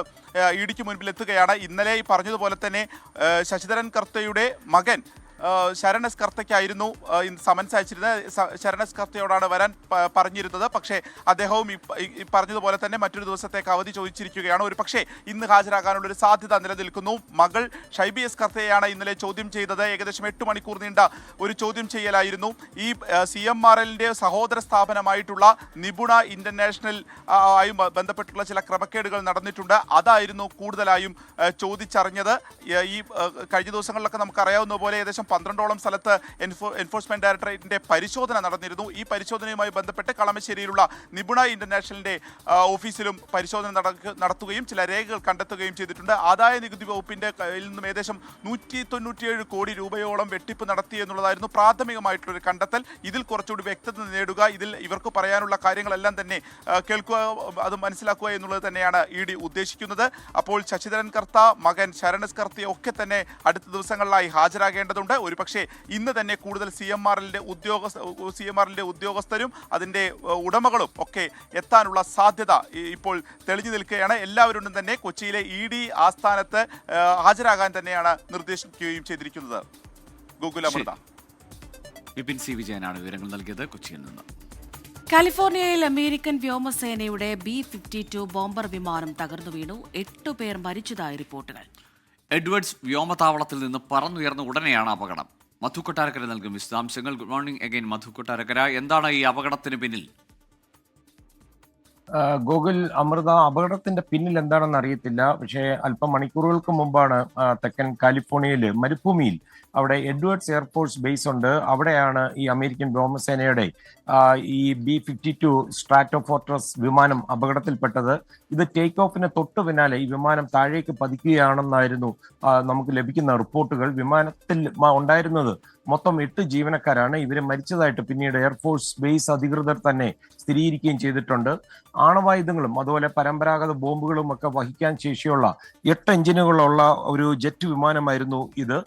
EDക്ക് മുൻപിൽ എത്തുകയാണ്. ഇന്നലെ ഈ പറഞ്ഞതുപോലെ തന്നെ ശശിധരൻ കർത്തയുടെ മകൻ ശരൺ എസ് കർത്തയ്ക്കായിരുന്നു സമൻസ് അയച്ചിരുന്നത്. ശരൺ എസ് കർത്തയോടാണ് വരാൻ പറഞ്ഞിരുന്നത്. പക്ഷേ അദ്ദേഹവും ഈ പറഞ്ഞതുപോലെ തന്നെ മറ്റൊരു ദിവസത്തേക്ക് അവധി ചോദിച്ചിരിക്കുകയാണ്. ഒരു പക്ഷേ ഇന്ന് ഹാജരാകാനുള്ളൊരു സാധ്യത നിലനിൽക്കുന്നു. മകൾ ഷൈബി എസ് കർത്തയെയാണ് ഇന്നലെ ചോദ്യം ചെയ്തത്. ഏകദേശം 8 മണിക്കൂർ നീണ്ട ഒരു ചോദ്യം ചെയ്യലായിരുന്നു. ഈ CMRLന്റെ സഹോദര സ്ഥാപനമായിട്ടുള്ള നിപുണ ഇന്റർനാഷണൽ ആയി ബന്ധപ്പെട്ടുള്ള ചില ക്രമക്കേടുകൾ നടന്നിട്ടുണ്ട്. അതായിരുന്നു കൂടുതലായും ചോദിച്ചറിഞ്ഞത്. ഈ കഴിഞ്ഞ ദിവസങ്ങളിലൊക്കെ നമുക്കറിയാവുന്ന പോലെ ഏകദേശം 12ഓളം സ്ഥലത്ത് എൻഫോഴ്സ്മെന്റ് ഡയറക്ടറേറ്റിന്റെ പരിശോധന നടന്നിരുന്നു. ഈ പരിശോധനയുമായി ബന്ധപ്പെട്ട് കളമശ്ശേരിയിലുള്ള നിപുണ ഇന്റർനാഷണലിന്റെ ഓഫീസിലും പരിശോധന നടത്തുകയും ചില രേഖകൾ കണ്ടെത്തുകയും ചെയ്തിട്ടുണ്ട്. ആദായ നികുതി വകുപ്പിന്റെ കയ്യിൽ നിന്നും ഏകദേശം 197 കോടി രൂപയോളം വെട്ടിപ്പ് നടത്തി എന്നുള്ളതായിരുന്നു പ്രാഥമികമായിട്ടുള്ളൊരു കണ്ടെത്തൽ. ഇതിൽ കുറച്ചുകൂടി വ്യക്തത നേടുക, ഇതിൽ ഇവർക്ക് പറയാനുള്ള കാര്യങ്ങളെല്ലാം തന്നെ കേൾക്കുക, അത് മനസ്സിലാക്കുക എന്നുള്ളത് തന്നെയാണ് ED ഉദ്ദേശിക്കുന്നത്. അപ്പോൾ ശശിധരൻ കർത്ത, മകൻ ശരൺ എസ് കർത്തയെ ഒക്കെ തന്നെ അടുത്ത ദിവസങ്ങളിലായി ഹാജരാകേണ്ടതുണ്ട്. ഒരു പക്ഷേ ഇന്ന് തന്നെ കൂടുതൽ CMRLന്റെ ഉദ്യോഗസ്ഥരും അതിൻ്റെ ഉടമകളും ഒക്കെ എത്താനുള്ള സാധ്യത ഇപ്പോൾ തെളിഞ്ഞു നിൽക്കുകയാണ്. എല്ലാവരും തന്നെ കൊച്ചിയിലെ ED ആസ്ഥാനത്ത് ഹാജരാകാൻ തന്നെയാണ് നിർദ്ദേശിക്കുകയും ചെയ്തിരിക്കുന്നത്. ഗോകുൽ, അമൃത. വിപിൻ C. വിജയനാണ് വിവരങ്ങൾ നൽകിയത് കൊച്ചിയിൽ നിന്ന്. കാലിഫോർണിയയിൽ അമേരിക്കൻ വ്യോമസേനയുടെ B-52 ബോംബർ വിമാനം തകർന്നു വീണു. 8 പേർ മരിച്ചതായി റിപ്പോർട്ടുകൾ. എഡ്വേർഡ്സ് വ്യോമതാവളത്തിൽ നിന്ന് പറന്നുയർന്ന ഉടനെയാണ് അപകടം. മധു കൊട്ടാരക്കര നൽകും വിശദാംശങ്ങൾ. ഗുഡ് മോർണിംഗ് അഗൈൻ മധു കൊട്ടാരക്കര. എന്താണ് ഈ അപകടത്തിന് പിന്നിൽ? ഗോകുൽ, അമൃത, അപകടത്തിന്റെ പിന്നിൽ എന്താണെന്ന് അറിയത്തില്ല. പക്ഷേ അല്പം മണിക്കൂറുകൾക്ക് മുമ്പാണ് തെക്കൻ കാലിഫോർണിയയിലെ മരുഭൂമിയിൽ അവിടെ എഡ്വേർഡ്സ് എയർഫോഴ്സ് ബേസ് ഉണ്ട്. അവിടെയാണ് ഈ അമേരിക്കൻ വ്യോമസേനയുടെ ഈ B-52 സ്ട്രാറ്റോഫോർട്രസ് വിമാനം അപകടത്തിൽപ്പെട്ടത്. ഇത് ടേക്ക് ഓഫിന് തൊട്ടു പിന്നാലെ ഈ വിമാനം താഴേക്ക് പതിക്കുകയാണെന്നായിരുന്നു നമുക്ക് ലഭിക്കുന്ന റിപ്പോർട്ടുകൾ. വിമാനത്തിൽ ഉണ്ടായിരുന്നത് മൊത്തം 8 ജീവനക്കാരാണ്. ഇവര് മരിച്ചതായിട്ട് പിന്നീട് എയർഫോഴ്സ് ബേസ് അധികൃതർ തന്നെ സ്ഥിരീകരിക്കുകയും ചെയ്തിട്ടുണ്ട്. ആണവായുധങ്ങളും അതുപോലെ പരമ്പരാഗത ബോംബുകളും ഒക്കെ വഹിക്കാൻ ശേഷിയുള്ള 8 എഞ്ചിനുകളുള്ള ഒരു ജെറ്റ് വിമാനമായിരുന്നു ഇത്.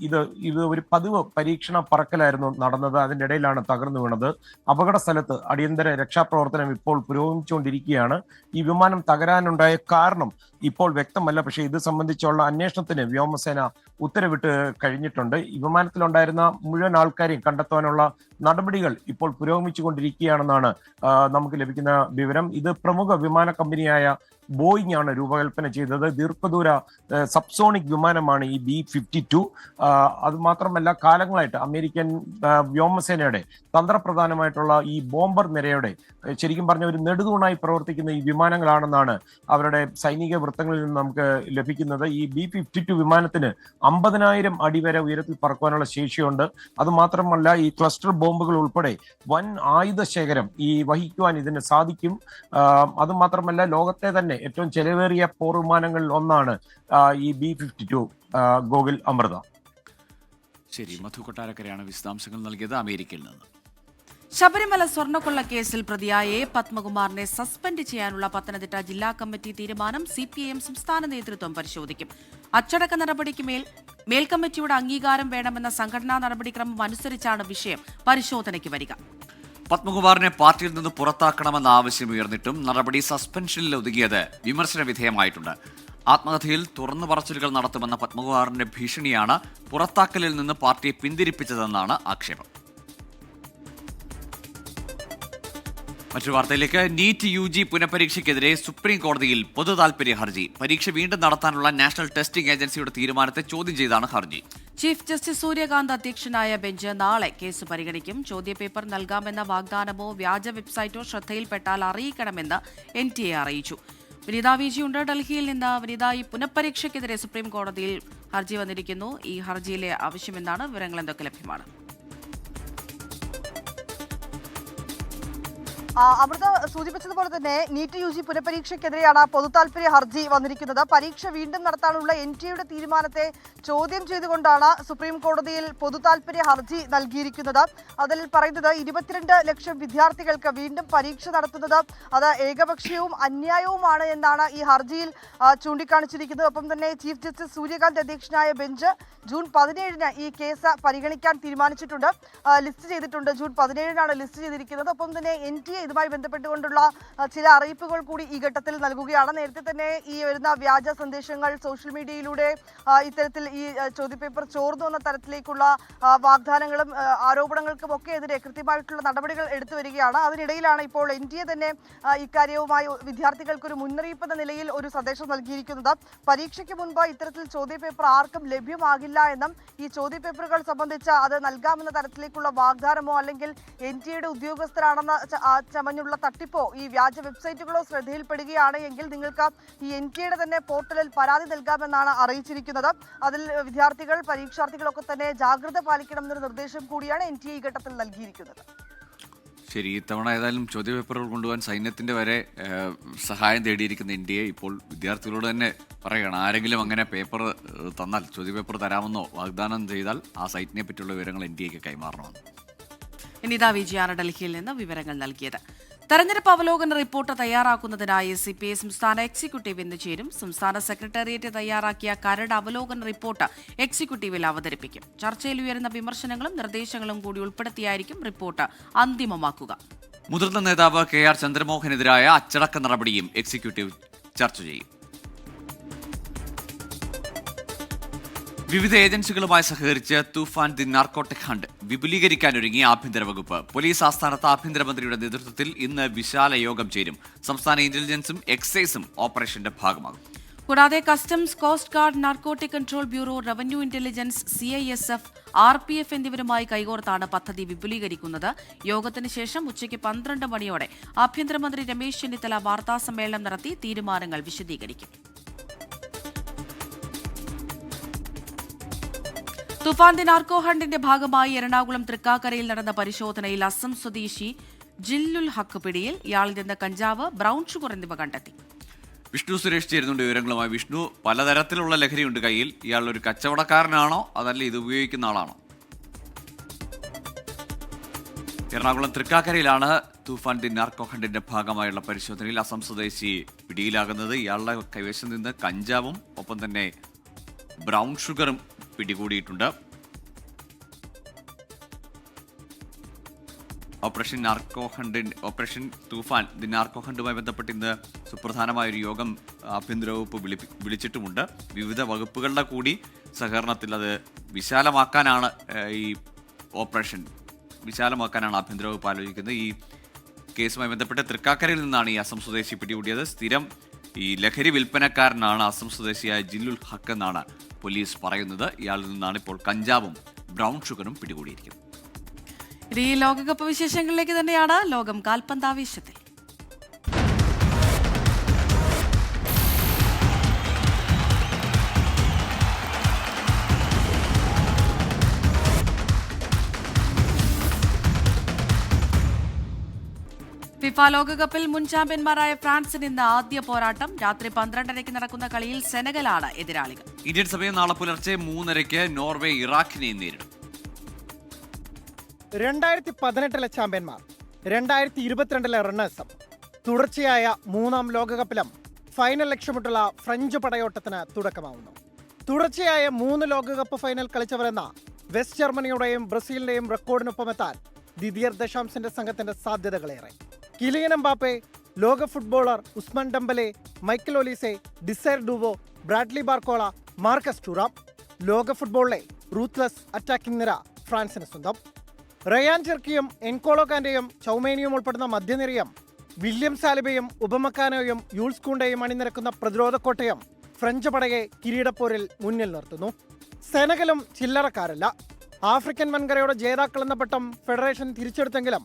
ഇത് ഒരു പതിവ് പരീക്ഷണ പറക്കലായിരുന്നു നടന്നത്. അതിന്റെ ഇടയിലാണ് തകർന്നു വീണത്. അപകട സ്ഥലത്ത് അടിയന്തര രക്ഷാപ്രവർത്തനം ഇപ്പോൾ പുരോഗമിച്ചുകൊണ്ടിരിക്കുകയാണ്. ഈ വിമാനം തകരാനുണ്ടായ കാരണം ഇപ്പോൾ വ്യക്തമല്ല. പക്ഷേ ഇത് സംബന്ധിച്ചുള്ള അന്വേഷണത്തിന് വ്യോമസേന ഉത്തരവിട്ട് കഴിഞ്ഞിട്ടുണ്ട്. ഈ വിമാനത്തിലുണ്ടായിരുന്ന മുഴുവൻ ആൾക്കാരെയും കണ്ടെത്താനുള്ള നടപടികൾ ഇപ്പോൾ പുരോഗമിച്ചുകൊണ്ടിരിക്കുകയാണെന്നാണ് നമുക്ക് ലഭിക്കുന്ന വിവരം. ഇത് പ്രമുഖ വിമാന കമ്പനിയായ ബോയിങ് ആണ് രൂപകൽപ്പന ചെയ്തത്. ദീർഘദൂര സബ്സോണിക് വിമാനമാണ് ഈ B-52. അത് മാത്രമല്ല, കാലങ്ങളായിട്ട് അമേരിക്കൻ വ്യോമസേനയുടെ തന്ത്രപ്രധാനമായിട്ടുള്ള ഈ ബോംബർ നിരയുടെ ശരിക്കും പറഞ്ഞ ഒരു നെടുതൂണായി പ്രവർത്തിക്കുന്ന ഈ വിമാനങ്ങളാണെന്നാണ് അവരുടെ സൈനിക വൃത്തങ്ങളിൽ നിന്ന് നമുക്ക് ലഭിക്കുന്നത്. ഈ B-52 വിമാനത്തിന് 50,000 അടി വരെ ഉയരത്തിൽ പറക്കുവാനുള്ള ശേഷിയുണ്ട്. അത് മാത്രമല്ല, ഈ ക്ലസ്റ്റർ ബോംബുകൾ ഉൾപ്പെടെ വൻ ആയുധ ശേഖരം ഈ വഹിക്കുവാൻ ഇതിന് സാധിക്കും. അത് മാത്രമല്ല, ലോകത്തെ തന്നെ ഏറ്റവും ചെലവേറിയ പോർ വിമാനങ്ങളിൽ ഒന്നാണ് ഈ B-52. ഗോകുൽ, അമൃത. ശരി, മധു കൊട്ടാരക്കരയാണ് വിശദാംശങ്ങൾ നൽകിയത് അമേരിക്കയിൽ നിന്ന്. ശബരിമല സ്വർണ്ണക്കൊള്ള കേസിൽ പ്രതിയായ എ പത്മകുമാറിനെ സസ്പെൻഡ് ചെയ്യാനുള്ള പത്തനംതിട്ട ജില്ലാ കമ്മിറ്റി തീരുമാനം CPIM സംസ്ഥാന നേതൃത്വം പരിശോധിക്കും. അച്ചടക്ക നടപടിക്ക് മേൽക്കമ്മിറ്റിയുടെ അംഗീകാരം വേണമെന്ന സംഘടനാ നടപടിക്രമം അനുസരിച്ചാണ് വിഷയം പരിശോധനയ്ക്ക് വരിക. പത്മകുമാറിനെ പാർട്ടിയിൽ നിന്ന് പുറത്താക്കണമെന്ന ആവശ്യം ഉയർന്നിട്ടും നടപടി സസ്പെൻഷനിൽ ഒതുങ്ങിയത് വിമർശന വിധേയമായിട്ടുണ്ട്. ആത്മകഥയിൽ തുറന്നു പറച്ചിലുകൾ നടത്തുമെന്ന പത്മകുമാറിന്റെ ഭീഷണിയാണ് പുറത്താക്കലിൽ നിന്ന് പാർട്ടിയെ പിന്തിരിപ്പിച്ചതെന്നാണ് ആക്ഷേപം. മറ്റൊരു വാർത്തയിലേക്ക്. നീറ്റ് UG പുനഃപരീക്ഷയ്ക്കെതിരെ സുപ്രീം കോടതിയിൽ പൊതു താൽപര്യ ഹർജി. പരീക്ഷ വീണ്ടും നടത്താനുള്ള നാഷണൽ ടെസ്റ്റിംഗ് ഏജൻസിയുടെ തീരുമാനത്തെ ചോദ്യം ചെയ്താണ് ഹർജി. ചീഫ് ജസ്റ്റിസ് സൂര്യകാന്ത് അധ്യക്ഷനായ ബെഞ്ച് നാളെ കേസ് പരിഗണിക്കും. ചോദ്യപേപ്പർ നൽകാമെന്ന വാഗ്ദാനമോ വ്യാജ വെബ്സൈറ്റോ ശ്രദ്ധയിൽപ്പെട്ടാൽ അറിയിക്കണമെന്ന് NTA അറിയിച്ചു. വനിത വിജിയുണ്ട് ഡൽഹിയിൽ നിന്ന്. വനിത, ഈ പുനഃപരീക്ഷയ്ക്കെതിരെ സുപ്രീം കോടതിയിൽ ഹർജി വന്നിരിക്കുന്നു. ഈ ഹർജിയിലെ ആവശ്യം എന്താണ്? വിവരങ്ങൾ എന്തൊക്കെ ലഭ്യമാണ്? അമൃത സൂചിപ്പിച്ചതുപോലെ തന്നെ നീറ്റ് UG പുനഃപരീക്ഷയ്ക്കെതിരെയാണ് പൊതുതാൽപര്യ ഹർജി വന്നിരിക്കുന്നത്. പരീക്ഷ വീണ്ടും നടത്താനുള്ള NTA തീരുമാനത്തെ ചോദ്യം ചെയ്തുകൊണ്ടാണ് സുപ്രീം കോടതിയിൽ പൊതുതാൽപര്യ ഹർജി നൽകിയിരിക്കുന്നത്. അതിൽ പറയുന്നത് 22 ലക്ഷം വിദ്യാർത്ഥികൾക്ക് വീണ്ടും പരീക്ഷ നടത്തുന്നത് അത് ഏകപക്ഷീയവും അന്യായവുമാണ് എന്നാണ് ഈ ഹർജിയിൽ ചൂണ്ടിക്കാണിച്ചിരിക്കുന്നത്. ഒപ്പം തന്നെ ചീഫ് ജസ്റ്റിസ് സൂര്യകാന്ത് അധ്യക്ഷനായ ബെഞ്ച് ജൂൺ 17-ന് ഈ കേസ് പരിഗണിക്കാൻ തീരുമാനിച്ചിട്ടുണ്ട്, ലിസ്റ്റ് ചെയ്തിട്ടുണ്ട്. ജൂൺ 17-നാണ് ലിസ്റ്റ് ചെയ്തിരിക്കുന്നത്. ഒപ്പം തന്നെ NTA ഇതുമായി ബന്ധപ്പെട്ടുകൊണ്ടുള്ള ചില അറിയിപ്പുകൾ കൂടി ഈ ഘട്ടത്തിൽ നൽകുകയാണ്. നേരത്തെ തന്നെ ഈ വരുന്ന വ്യാജ സന്ദേശങ്ങൾ സോഷ്യൽ മീഡിയയിലൂടെ ഇത്തരത്തിൽ ഈ ചോദ്യപേപ്പർ ചോർന്നു എന്ന തരത്തിലേക്കുള്ള വാഗ്ദാനങ്ങളും ആരോപണങ്ങൾക്കും ഒക്കെ എതിരെ കൃത്യമായിട്ടുള്ള നടപടികൾ എടുത്തു വരികയാണ്. അതിനിടയിലാണ് ഇപ്പോൾ NTA തന്നെ ഇക്കാര്യവുമായി വിദ്യാർത്ഥികൾക്ക് ഒരു മുന്നറിയിപ്പ് എന്ന നിലയിൽ ഒരു സന്ദേശം നൽകിയിരിക്കുന്നത്. പരീക്ഷയ്ക്ക് മുൻപ് ഇത്തരത്തിൽ ചോദ്യപേപ്പർ ആർക്കും ലഭ്യമാകില്ല എന്നും ഈ ചോദ്യപേപ്പറുകൾ സംബന്ധിച്ച് അത് നൽകാമെന്ന തരത്തിലേക്കുള്ള വാഗ്ദാനമോ അല്ലെങ്കിൽ NTA ഉദ്യോഗസ്ഥരാണെന്ന് ചമഞ്ഞുള്ള തട്ടിപ്പോ ഈ വ്യാജ വെബ്സൈറ്റുകളോ ശ്രദ്ധയിൽപ്പെടുകയാണ് എങ്കിൽ നിങ്ങൾക്ക് ഈ NTA തന്നെ പോർട്ടലിൽ പരാതി നൽകാമെന്നാണ് അറിയിച്ചിരിക്കുന്നത്. അതിൽ വിദ്യാർത്ഥികൾ പരീക്ഷാർത്ഥികളൊക്കെ തന്നെ ജാഗ്രത പാലിക്കണമെന്നൊരു നിർദ്ദേശം കൂടിയാണ് NTA ഈ ഘട്ടത്തിൽ നൽകിയിരിക്കുന്നത്. ശരി, ഇത്തവണ ഏതായാലും ചോദ്യപേപ്പറുകൾ കൊണ്ടുപോകാൻ സൈന്യത്തിന്റെ വരെ സഹായം തേടിയിരിക്കുന്ന NTA ഇപ്പോൾ വിദ്യാർത്ഥികളോട് തന്നെ പറയുകയാണ്, ആരെങ്കിലും അങ്ങനെ പേപ്പർ തന്നാൽ ചോദ്യപേപ്പർ തരാമെന്നോ വാഗ്ദാനം ചെയ്താൽ ആ സൈറ്റിനെ പറ്റിയുള്ള വിവരങ്ങൾ NTAക്ക് കൈമാറണമെന്ന്. വനിത വിജിയാണ് ഡൽഹിയിൽ നിന്ന് വിവരങ്ങൾ നൽകിയത്. തെരഞ്ഞെടുപ്പ് അവലോകന റിപ്പോർട്ട് തയ്യാറാക്കുന്നതിനായി CPI സംസ്ഥാന എക്സിക്യൂട്ടീവ് ഇന്ന് ചേരും. സംസ്ഥാന സെക്രട്ടേറിയറ്റ് തയ്യാറാക്കിയ കരട് അവലോകന റിപ്പോർട്ട് എക്സിക്യൂട്ടീവിൽ അവതരിപ്പിക്കും. ചർച്ചയിൽ ഉയരുന്ന വിമർശനങ്ങളും നിർദ്ദേശങ്ങളും കൂടി ഉൾപ്പെടുത്തിയായിരിക്കും റിപ്പോർട്ട് അന്തിമമാക്കുക. മുതിർന്ന നേതാവ് KR ചന്ദ്രമോഹനെതിരായ അച്ചടക്ക നടപടിയും എക്സിക്യൂട്ടീവ് ചർച്ച ചെയ്യും. വിവിധ ഏജൻസികളുമായി സഹകരിച്ച് തൂഫാൻ ദി നാർക്കോട്ടിക് ഹണ്ട് വിപുലീകരിക്കാനൊരുങ്ങി ആഭ്യന്തര വകുപ്പ്. പോലീസ് ആസ്ഥാനത്ത് ആഭ്യന്തരമന്ത്രിയുടെ നേതൃത്വത്തിൽ ഇന്ന് വിശാല യോഗം ചേരും. സംസ്ഥാന ഇന്റലിജൻസും എക്സൈസും ഓപ്പറേഷന്റെ ഭാഗമാകും. കൂടാതെ customs, coast guard, narcotic control bureau, revenue intelligence, CISF, RPF എന്നിവരുമായി കൈകോർത്താണ് പദ്ധതി വിപുലീകരിക്കുന്നത്. യോഗത്തിന് ശേഷം ഉച്ചയ്ക്ക് 12 മണിയോടെ ആഭ്യന്തരമന്ത്രി രമേശ് ചെന്നിത്തല വാർത്താസമ്മേളനം നടത്തി തീരുമാനങ്ങൾ വിശദീകരിക്കും. തുഫാൻ നാർക്കോ ഹണ്ടിന്റെ ഭാഗമായി എറണാകുളം തൃക്കാക്കരയിൽ നടന്ന പരിശോധനയിൽ അസം സ്വദേശി ജില്ലുൽ ഹക്ക് പിടിയിൽ. ഇയാളിൽ നിന്ന് കഞ്ചാവ്, ബ്രൌൺ ഷുഗർ എന്നിവ കണ്ടെത്തി. വിഷ്ണു സുരേഷ് ചേരുന്നുണ്ട് വിവരങ്ങളുമായി. വിഷ്ണു, പലതരത്തിലുള്ള ലഹരിയുണ്ട് കയ്യിൽ. ഇയാൾ ഒരു കച്ചവടക്കാരനാണോ അതല്ല ഇത് ഉപയോഗിക്കുന്ന ആളാണോ? എറണാകുളം തൃക്കാക്കരയിലാണ് തൂഫാൻ ദി നാർക്കോ ഹണ്ടിന്റെ ഭാഗമായുള്ള പരിശോധനയിൽ അസം സ്വദേശി പിടിയിലാകുന്നത്. ഇയാളുടെ കൈവശം നിന്ന് കഞ്ചാവും ഒപ്പം തന്നെ ബ്രൗൺ ഷുഗറും പിടികൂടിയിട്ടുണ്ട്. ഓപ്പറേഷൻ തൂഫാൻ ദി നാർക്കോ ഹണ്ടുമായി ബന്ധപ്പെട്ട് ഇന്ന് സുപ്രധാനമായൊരു യോഗം ആഭ്യന്തര വകുപ്പ് വിളിച്ചിട്ടുമുണ്ട്. വിവിധ വകുപ്പുകളുടെ കൂടി സഹകരണത്തിൽ അത് വിശാലമാക്കാനാണ് ആഭ്യന്തര വകുപ്പ് ആലോചിക്കുന്നത്. ഈ കേസുമായി ബന്ധപ്പെട്ട് തൃക്കാക്കരയിൽ നിന്നാണ് ഈ അസം സ്വദേശി പിടികൂടിയത്. സ്ഥിരം ഈ ലഹരി വിൽപ്പനക്കാരനാണ് അസം സ്വദേശിയായ ജില്ലുൽ ഹക്ക് എന്നാണ് പോലീസ് പറയുന്നത്. ഇയാളിൽ നിന്നാണ് ഇപ്പോൾ കഞ്ചാവും ബ്രൗൺ ഷുഗറും പിടികൂടിയിരിക്കുന്നത്. ഇത് ഈ ലോകകപ്പ് വിശേഷങ്ങളിലേക്ക് തന്നെയാണ്. ലോകം കാൽപന്താവേശത്തിൽ. ഫിഫ ലോകകപ്പിൽ മുൻ ചാമ്പ്യന്മാരായ ഫ്രാൻസിന് ഇന്ന് ആദ്യ പോരാട്ടം. രാത്രി 12:30 നടക്കുന്ന കളിയിൽ സെനഗലാണ് എതിരാളികൾ. ഇന്ത്യൻ സമയം നാളെ പുലർച്ചെ 3:30 നോർവേ ഇറാഖിനെ നേരിടും. 2018 ചാമ്പ്യന്മാർ, 2022 റണ്ണേഴ്സപ്പ്. തുടർച്ചയായ 3ാം ലോകകപ്പിലും ഫൈനൽ ലക്ഷ്യമിട്ടുള്ള ഫ്രഞ്ച് പടയോട്ടത്തിന് തുടക്കമാവുന്നു. തുടർച്ചയായ 3 ലോകകപ്പ് ഫൈനൽ കളിച്ചവരെന്ന വെസ്റ്റ് ജർമ്മനിയുടെയും ബ്രസീലിന്റെയും റെക്കോർഡിനൊപ്പമെത്താൻ ദിദിയർ ദശാംസിന്റെ സംഘത്തിന്റെ സാധ്യതകളേറെ. കിലിയൻ എംബാപ്പെ, ലോക footballer Ousmane Dembele, Michael Olise, Desire Doue, Bradley Barcola, Marcus Thuram. ലോക ഫുട്ബോളിലെ റൂത്ത്ലെസ് അറ്റാക്കിംഗ് നിര ഫ്രാൻസിന് സ്വന്തം. റയാൻ ചെർക്കിയും എൻകോളോ കാന്റെയും ചൗമേനിയും ഉൾപ്പെടുന്ന മധ്യനിരയും വില്യം സാലിബയും ഉപമക്കാനോയും യൂൾസ് കൂണ്ടയും അണിനിരക്കുന്ന പ്രതിരോധ കോട്ടയം ഫ്രഞ്ച് പടയെ കിരീടപ്പോരിൽ മുന്നിൽ നിർത്തുന്നു. സെനഗലും ചില്ലറക്കാരല്ല. ആഫ്രിക്കൻ വൻകരയുടെ ജേതാക്കളെന്ന പട്ടം ഫെഡറേഷൻ തിരിച്ചെടുത്തെങ്കിലും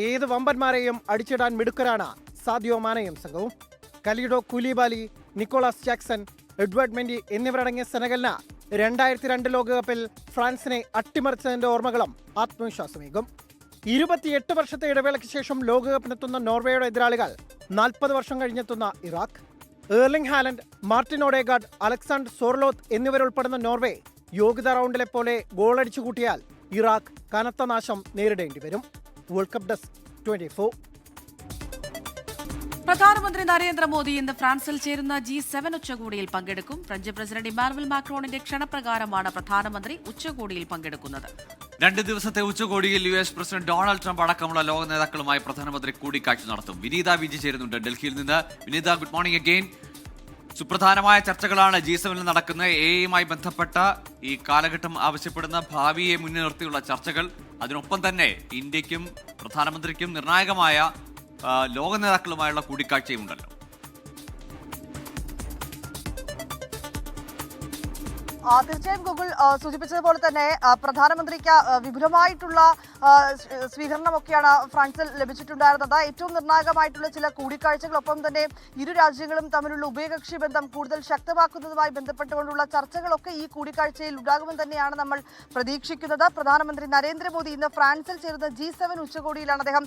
ഏത് വമ്പന്മാരെയും അടിച്ചിടാൻ മിടുക്കരാണ് സാദിയോ മാനയും സംഘവും. കലീഡോ കുലിബാലി, നിക്കോളാസ് ജാക്സൺ, എഡ്വേർഡ് മെൻഡി എന്നിവരടങ്ങിയ സെനഗലിന് 2002 ലോകകപ്പിൽ ഫ്രാൻസിനെ അട്ടിമറിച്ചതിന്റെ ഓർമ്മകളും ആത്മവിശ്വാസമേകും. 28 വർഷത്തെ ഇടവേളയ്ക്ക് ശേഷം ലോകകപ്പിനെത്തുന്ന നോർവേയുടെ എതിരാളികൾ 40 വർഷം കഴിഞ്ഞെത്തുന്ന Iraq. Erling Haaland, Martin Odegaard, Alexander Sorloth എന്നിവരുൾപ്പെടുന്ന നോർവേ യോഗ്യതാ റൗണ്ടിലെ പോലെ ഗോളടിച്ചു കൂട്ടിയാൽ ഇറാഖ് കനത്ത നാശം നേരിടേണ്ടി വരും. World cup desk 24. പ്രധാനമന്ത്രി നരേന്ദ്രമോദി ഇന്ന് ഫ്രാൻസിൽ ചേരുന്ന G7 ഉച്ചകോടിയിൽ പങ്കെടുക്കും. ഫ്രഞ്ച് പ്രസിഡന്റ് ഇമാനുവൽ മാക്രോണിന്റെ ക്ഷണപ്രകാരമാണ് പ്രധാനമന്ത്രി ഉച്ചകോടിയിൽ പങ്കെടുക്കുന്നത്. 2 ദിവസത്തെ ഉച്ചകോടിയിൽ US പ്രസിഡന്റ് ഡൊണാൾഡ് ട്രംപ് അടക്കമുള്ള ലോക നേതാക്കളുമായി പ്രധാനമന്ത്രി കൂടിക്കാഴ്ച നടത്തും. വിനീത വിജി ചേരുന്നുണ്ട് ഡൽഹിയിൽ നിന്ന്. വിനീത, ഗുഡ് മോർണിംഗ് അഗെയിൻ. സുപ്രധാനമായ ചർച്ചകളാണ് G7 നടക്കുന്ന AI ബന്ധപ്പെട്ട ഈ കാലഘട്ടം ആവശ്യപ്പെടുന്ന ഭാവിയെ മുന്നിൽ നിർത്തിയുള്ള ചർച്ചകൾ. അതിനൊപ്പം തന്നെ ഇന്ത്യക്കും പ്രധാനമന്ത്രിക്കും നിർണായകമായ ലോക നേതാക്കളുമായുള്ള കൂടിക്കാഴ്ചയും ഉണ്ടല്ലോ. തീർച്ചയായും ഗൂഗിൾ സൂചിപ്പിച്ചതുപോലെ തന്നെ പ്രധാനമന്ത്രിക്ക് വിപുലമായിട്ടുള്ള സ്വീകരണമൊക്കെയാണ് ഫ്രാൻസിൽ ലഭിച്ചിട്ടുണ്ടായിരുന്നത്. ഏറ്റവും നിർണായകമായിട്ടുള്ള ചില കൂടിക്കാഴ്ചകളൊപ്പം തന്നെ ഇരു രാജ്യങ്ങളും തമ്മിലുള്ള ഉഭയകക്ഷി ബന്ധം കൂടുതൽ ശക്തമാക്കുന്നതുമായി ബന്ധപ്പെട്ടുകൊണ്ടുള്ള ചർച്ചകളൊക്കെ ഈ കൂടിക്കാഴ്ചയിൽ ഉണ്ടാകുമെന്ന് തന്നെയാണ് നമ്മൾ പ്രതീക്ഷിക്കുന്നത്. പ്രധാനമന്ത്രി നരേന്ദ്രമോദി ഇന്ന് ഫ്രാൻസിൽ ചേരുന്ന G7 ഉച്ചകോടിയിലാണ് അദ്ദേഹം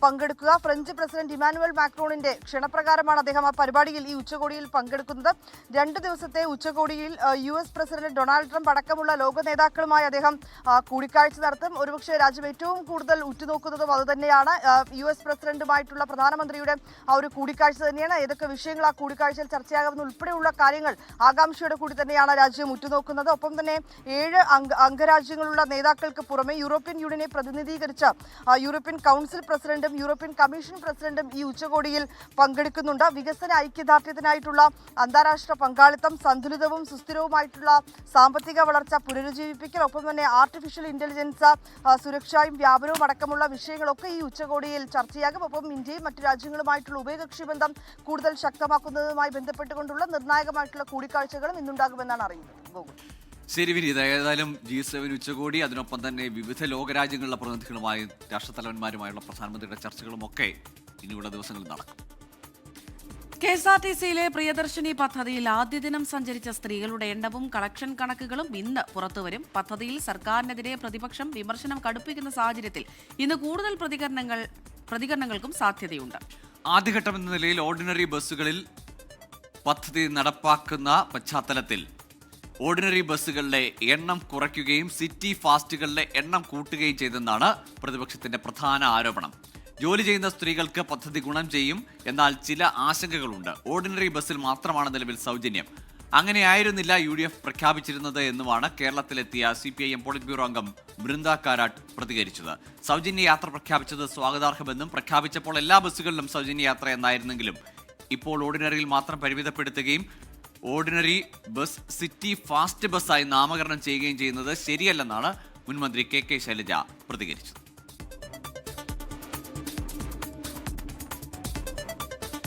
പങ്കെടുക്കുക. ഫ്രഞ്ച് പ്രസിഡന്റ് ഇമാനുവൽ മാക്രോണിന്റെ ക്ഷണപ്രകാരമാണ് അദ്ദേഹം ആ പരിപാടിയിൽ ഈ ഉച്ചകോടിയിൽ പങ്കെടുക്കുന്നത്. 2 ദിവസത്തെ ഉച്ചകോടിയിൽ US പ്രസിഡന്റ് ഡൊണാൾഡ് ട്രംപ് അടക്കമുള്ള ലോക നേതാക്കളുമായി അദ്ദേഹം കൂടിക്കാഴ്ച നടത്തും. ഒരുപക്ഷെ രാജ്യം ഏറ്റവും കൂടുതൽ ഉറ്റുനോക്കുന്നതും അതുതന്നെയാണ്. US പ്രസിഡന്റുമായിട്ടുള്ള പ്രധാനമന്ത്രിയുടെ ആ ഒരു കൂടിക്കാഴ്ച തന്നെയാണ്. ഏതൊക്കെ വിഷയങ്ങൾ ആ കൂടിക്കാഴ്ചയിൽ ചർച്ചയാകുന്ന ഉൾപ്പെടെയുള്ള കാര്യങ്ങൾ ആകാംക്ഷയോടെ കൂടി തന്നെയാണ് രാജ്യം ഉറ്റുനോക്കുന്നത്. ഒപ്പം തന്നെ 7 അംഗരാജ്യങ്ങളുള്ള നേതാക്കൾക്ക് പുറമെ യൂറോപ്യൻ യൂണിയനെ പ്രതിനിധീകരിച്ച യൂറോപ്യൻ കൗൺസിൽ പ്രസിഡന്റും യൂറോപ്യൻ കമ്മീഷൻ പ്രസിഡന്റും ഈ ഉച്ചകോടിയിൽ പങ്കെടുക്കുന്നുണ്ട്. വികസന ഐക്യദാർഢ്യത്തിനായിട്ടുള്ള അന്താരാഷ്ട്ര പങ്കാളിത്തം, സന്തുലിതവും സുസ്ഥിരവുമായിട്ടുള്ള സാമ്പത്തിക വളർച്ച പുനരുജ്ജീവിപ്പിക്കൽ, ഒപ്പം തന്നെ ആർട്ടിഫിഷ്യൽ ഇന്റലിജൻസ്, സുരക്ഷയും വ്യാപനവും അടക്കമുള്ള വിഷയങ്ങളൊക്കെ ഈ ഉച്ചകോടിയിൽ ചർച്ചയാകും. ഒപ്പം ഇന്ത്യയും മറ്റു രാജ്യങ്ങളുമായിട്ടുള്ള ഉഭയകക്ഷി ബന്ധം കൂടുതൽ ശക്തമാക്കുന്നതുമായി ബന്ധപ്പെട്ടുകൊണ്ടുള്ള നിർണായകമായിട്ടുള്ള കൂടിക്കാഴ്ചകളും ഇന്നുണ്ടാകുമെന്നാണ് അറിയുന്നത്. ഗോകുൽ. ശരി വിനീത, ഏതായാലും G7 ഉച്ചകോടി, അതിനൊപ്പം തന്നെ വിവിധ ലോകരാജ്യങ്ങളിലെ പ്രതിനിധികളുമായും രാഷ്ട്രത്തലവന്മാരുമായുള്ള പ്രധാനമന്ത്രിയുടെ ചർച്ചകളും ഒക്കെ ഇനിയുള്ള ദിവസങ്ങളിൽ നടക്കും. KSRTCയിലെ പ്രിയദർശിനി പദ്ധതിയിൽ ആദ്യ ദിനം സഞ്ചരിച്ച സ്ത്രീകളുടെ എണ്ണവും കളക്ഷൻ കണക്കുകളും ഇന്ന് പുറത്തുവരും. പദ്ധതിയിൽ സർക്കാരിനെതിരെ പ്രതിപക്ഷം വിമർശനം കടുപ്പിക്കുന്ന സാഹചര്യത്തിൽ ഇന്ന് കൂടുതൽ പ്രതികരണങ്ങൾക്കും സാധ്യതയുണ്ട്. ആദ്യഘട്ടം എന്ന നിലയിൽ ഓർഡിനറി ബസ്സുകളിൽ പദ്ധതി നടപ്പാക്കുന്ന പശ്ചാത്തലത്തിൽ ഓർഡിനറി ബസ്സുകളുടെ എണ്ണം കുറയ്ക്കുകയും സിറ്റി ഫാസ്റ്റുകളുടെ എണ്ണം കൂട്ടുകയും ചെയ്തെന്നാണ് പ്രതിപക്ഷത്തിന്റെ പ്രധാന ആരോപണം. ജോലി ചെയ്യുന്ന സ്ത്രീകൾക്ക് പദ്ധതി ഗുണം ചെയ്യും, എന്നാൽ ചില ആശങ്കകളുണ്ട്. ഓർഡിനറി ബസ്സിൽ മാത്രമാണ് നിലവിൽ സൗജന്യം. അങ്ങനെയായിരുന്നില്ല UDF പ്രഖ്യാപിച്ചിരുന്നത് എന്നുമാണ് കേരളത്തിലെത്തിയ CPIM പോളിറ്റ് ബ്യൂറോ അംഗം ബൃന്ദ കാരാട്ട് പ്രതികരിച്ചത്. സൗജന്യ യാത്ര പ്രഖ്യാപിച്ചത് സ്വാഗതാർഹമെന്നും പ്രഖ്യാപിച്ചപ്പോൾ എല്ലാ ബസ്സുകളിലും സൗജന്യ യാത്ര എന്നായിരുന്നെങ്കിലും ഇപ്പോൾ ഓർഡിനറിയിൽ മാത്രം പരിമിതപ്പെടുത്തുകയും ഓർഡിനറി ബസ് സിറ്റി ഫാസ്റ്റ് ബസ്സായി നാമകരണം ചെയ്യുകയും ചെയ്യുന്നത് ശരിയല്ലെന്നാണ് മുൻമന്ത്രി KK ശൈലജ പ്രതികരിച്ചത്.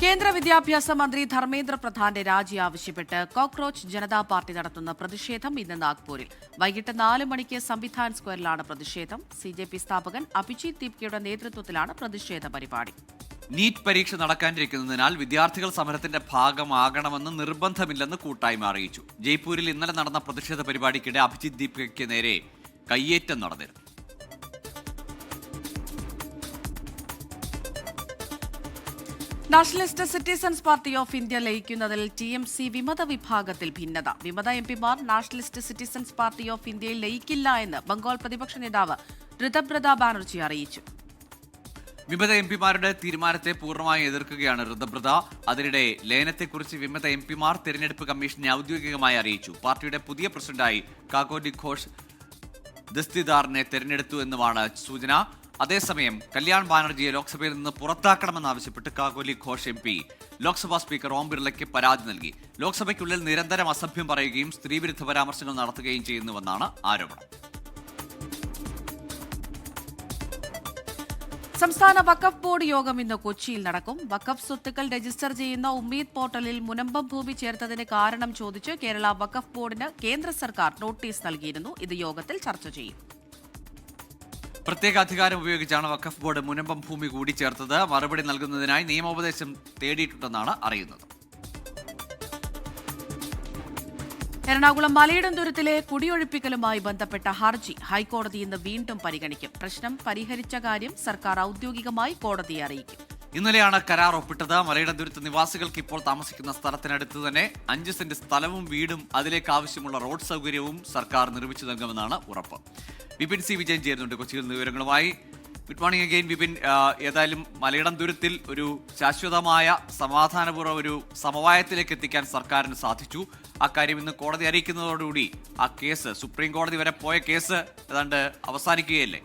കേന്ദ്ര വിദ്യാഭ്യാസ മന്ത്രി ധർമ്മേന്ദ്ര പ്രധാന്റെ രാജി ആവശ്യപ്പെട്ട് കോക്രോച്ച് ജനതാ പാർട്ടി നടത്തുന്ന പ്രതിഷേധം ഇന്ന് നാഗ്പൂരിൽ വൈകിട്ട് 4 മണിക്ക് സംവിധാൻ സ്ക്വയറിലാണ് പ്രതിഷേധം. CJP സ്ഥാപകൻ അഭിജിത് ദീപ്കയുടെ നേതൃത്വത്തിലാണ് പ്രതിഷേധ പരിപാടി. നീറ്റ് പരീക്ഷ നടക്കാനിരിക്കുന്നതിനാൽ വിദ്യാർത്ഥികൾ സമരത്തിന്റെ ഭാഗമാകണമെന്ന് നിർബന്ധമില്ലെന്ന് കൂട്ടായ്മ അറിയിച്ചു. ജയ്പൂരിൽ ഇന്നലെ നടന്ന പ്രതിഷേധ പരിപാടിക്കിടെ അഭിജിത് ദീപ്കയ്ക്ക് നേരെ കയ്യേറ്റം നടന്നിരുന്നു. Nationalist citizens party of India ലയിക്കുന്നതിൽ TMC വിമത വിഭാഗത്തിൽ ഭിന്നത. വിമത MPമാർ നാഷണലിസ്റ്റ് സിറ്റിസൺസ് പാർട്ടി ഓഫ് ഇന്ത്യയിൽ ലയിക്കില്ല എന്ന് ബംഗാൾ പ്രതിപക്ഷ നേതാവ് ഋതബ്രത ബാനർജി അറിയിച്ചു. വിമത MPമാരുടെ തീരുമാനത്തെ പൂർണ്ണമായി എതിർക്കുകയാണ് ഋതബ്രത. അതിനിടെ ലയനത്തെക്കുറിച്ച് വിമത MPമാർ തെരഞ്ഞെടുപ്പ് കമ്മീഷനെ ഔദ്യോഗികമായി അറിയിച്ചു. പാർട്ടിയുടെ പുതിയ പ്രസിഡന്റായി കാകോലി ഘോഷ് ദസ്തിദാറിനെ തെരഞ്ഞെടുത്തു എന്നുമാണ് സൂചന. അതേസമയം കല്യാൺ ബാനർജിയെ ലോക്സഭയിൽ നിന്ന് പുറത്താക്കണമെന്നാവശ്യപ്പെട്ട് കാകോലി ഘോഷ് MP ലോക്സഭാ സ്പീക്കർ ഓം ബിർളയ്ക്ക് പരാതി നൽകി. ലോക്സഭയ്ക്കുള്ളിൽ നിരന്തരം അസഭ്യം പറയുകയും സ്ത്രീവിരുദ്ധ പരാമർശങ്ങൾ നടത്തുകയും ചെയ്യുന്നുവെന്നാണ് ആരോപണം. സംസ്ഥാന വഖഫ് ബോർഡ് യോഗം ഇന്ന് കൊച്ചിയിൽ നടക്കും. വഖഫ് സ്വത്തുക്കൾ രജിസ്റ്റർ ചെയ്യുന്ന ഉമ്മീദ് പോർട്ടലിൽ മുനമ്പം ഭൂമി ചേർത്തതിന് കാരണം ചോദിച്ച് കേരള വഖഫ് ബോർഡിന് കേന്ദ്ര സർക്കാർ നോട്ടീസ് നൽകിയിരുന്നു. ഇത് യോഗത്തിൽ ചർച്ച ചെയ്യും. പ്രത്യേക അധികാരം ഉപയോഗിച്ചാണ് വഖഫ് ബോർഡ് മുനമ്പം ഭൂമി കൂടി ചേർത്തത്. മറുപടി നൽകുന്നതിനായി നിയമോപദേശം തേടിയിട്ടുണ്ടെന്നാണ് അറിയുന്നത്. എറണാകുളം മലയിടംതുരത്തിലെ കുടിയൊഴിപ്പിക്കലുമായി ബന്ധപ്പെട്ട ഹർജി ഹൈക്കോടതി ഇന്ന് വീണ്ടും പരിഗണിക്കും. പ്രശ്നം പരിഹരിച്ച കാര്യം സർക്കാർ ഔദ്യോഗികമായി കോടതിയെ അറിയിക്കും. ഇന്നലെയാണ് കരാർ ഒപ്പിട്ടത്. മലയിടംതുരത്ത് നിവാസികൾക്ക് ഇപ്പോൾ താമസിക്കുന്ന സ്ഥലത്തിനടുത്ത് തന്നെ 5 സെന്റ് സ്ഥലവും വീടും അതിലേക്ക് ആവശ്യമുള്ള റോഡ് സൗകര്യവും സർക്കാർ നിർമ്മിച്ചു നൽകുമെന്നാണ് ഉറപ്പ്. വിപിൻ C വിജയൻ ചേരുന്നുണ്ട് കൊച്ചിയിൽ നിന്ന് വിവരങ്ങളുമായി. Good morning again Vipin. ഏതായാലും മലയിടംതുരത്തിൽ ഒരു ശാശ്വതമായ സമാധാനപൂർവ്വം ഒരു സമവായത്തിലേക്ക് എത്തിക്കാൻ സർക്കാരിന് സാധിച്ചു. അക്കാര്യം ഇന്ന് കോടതി അറിയിക്കുന്നതോടുകൂടി ആ കേസ്, സുപ്രീം കോടതി വരെ പോയ കേസ് ഏതാണ്ട് അവസാനിക്കുകയല്ലേ?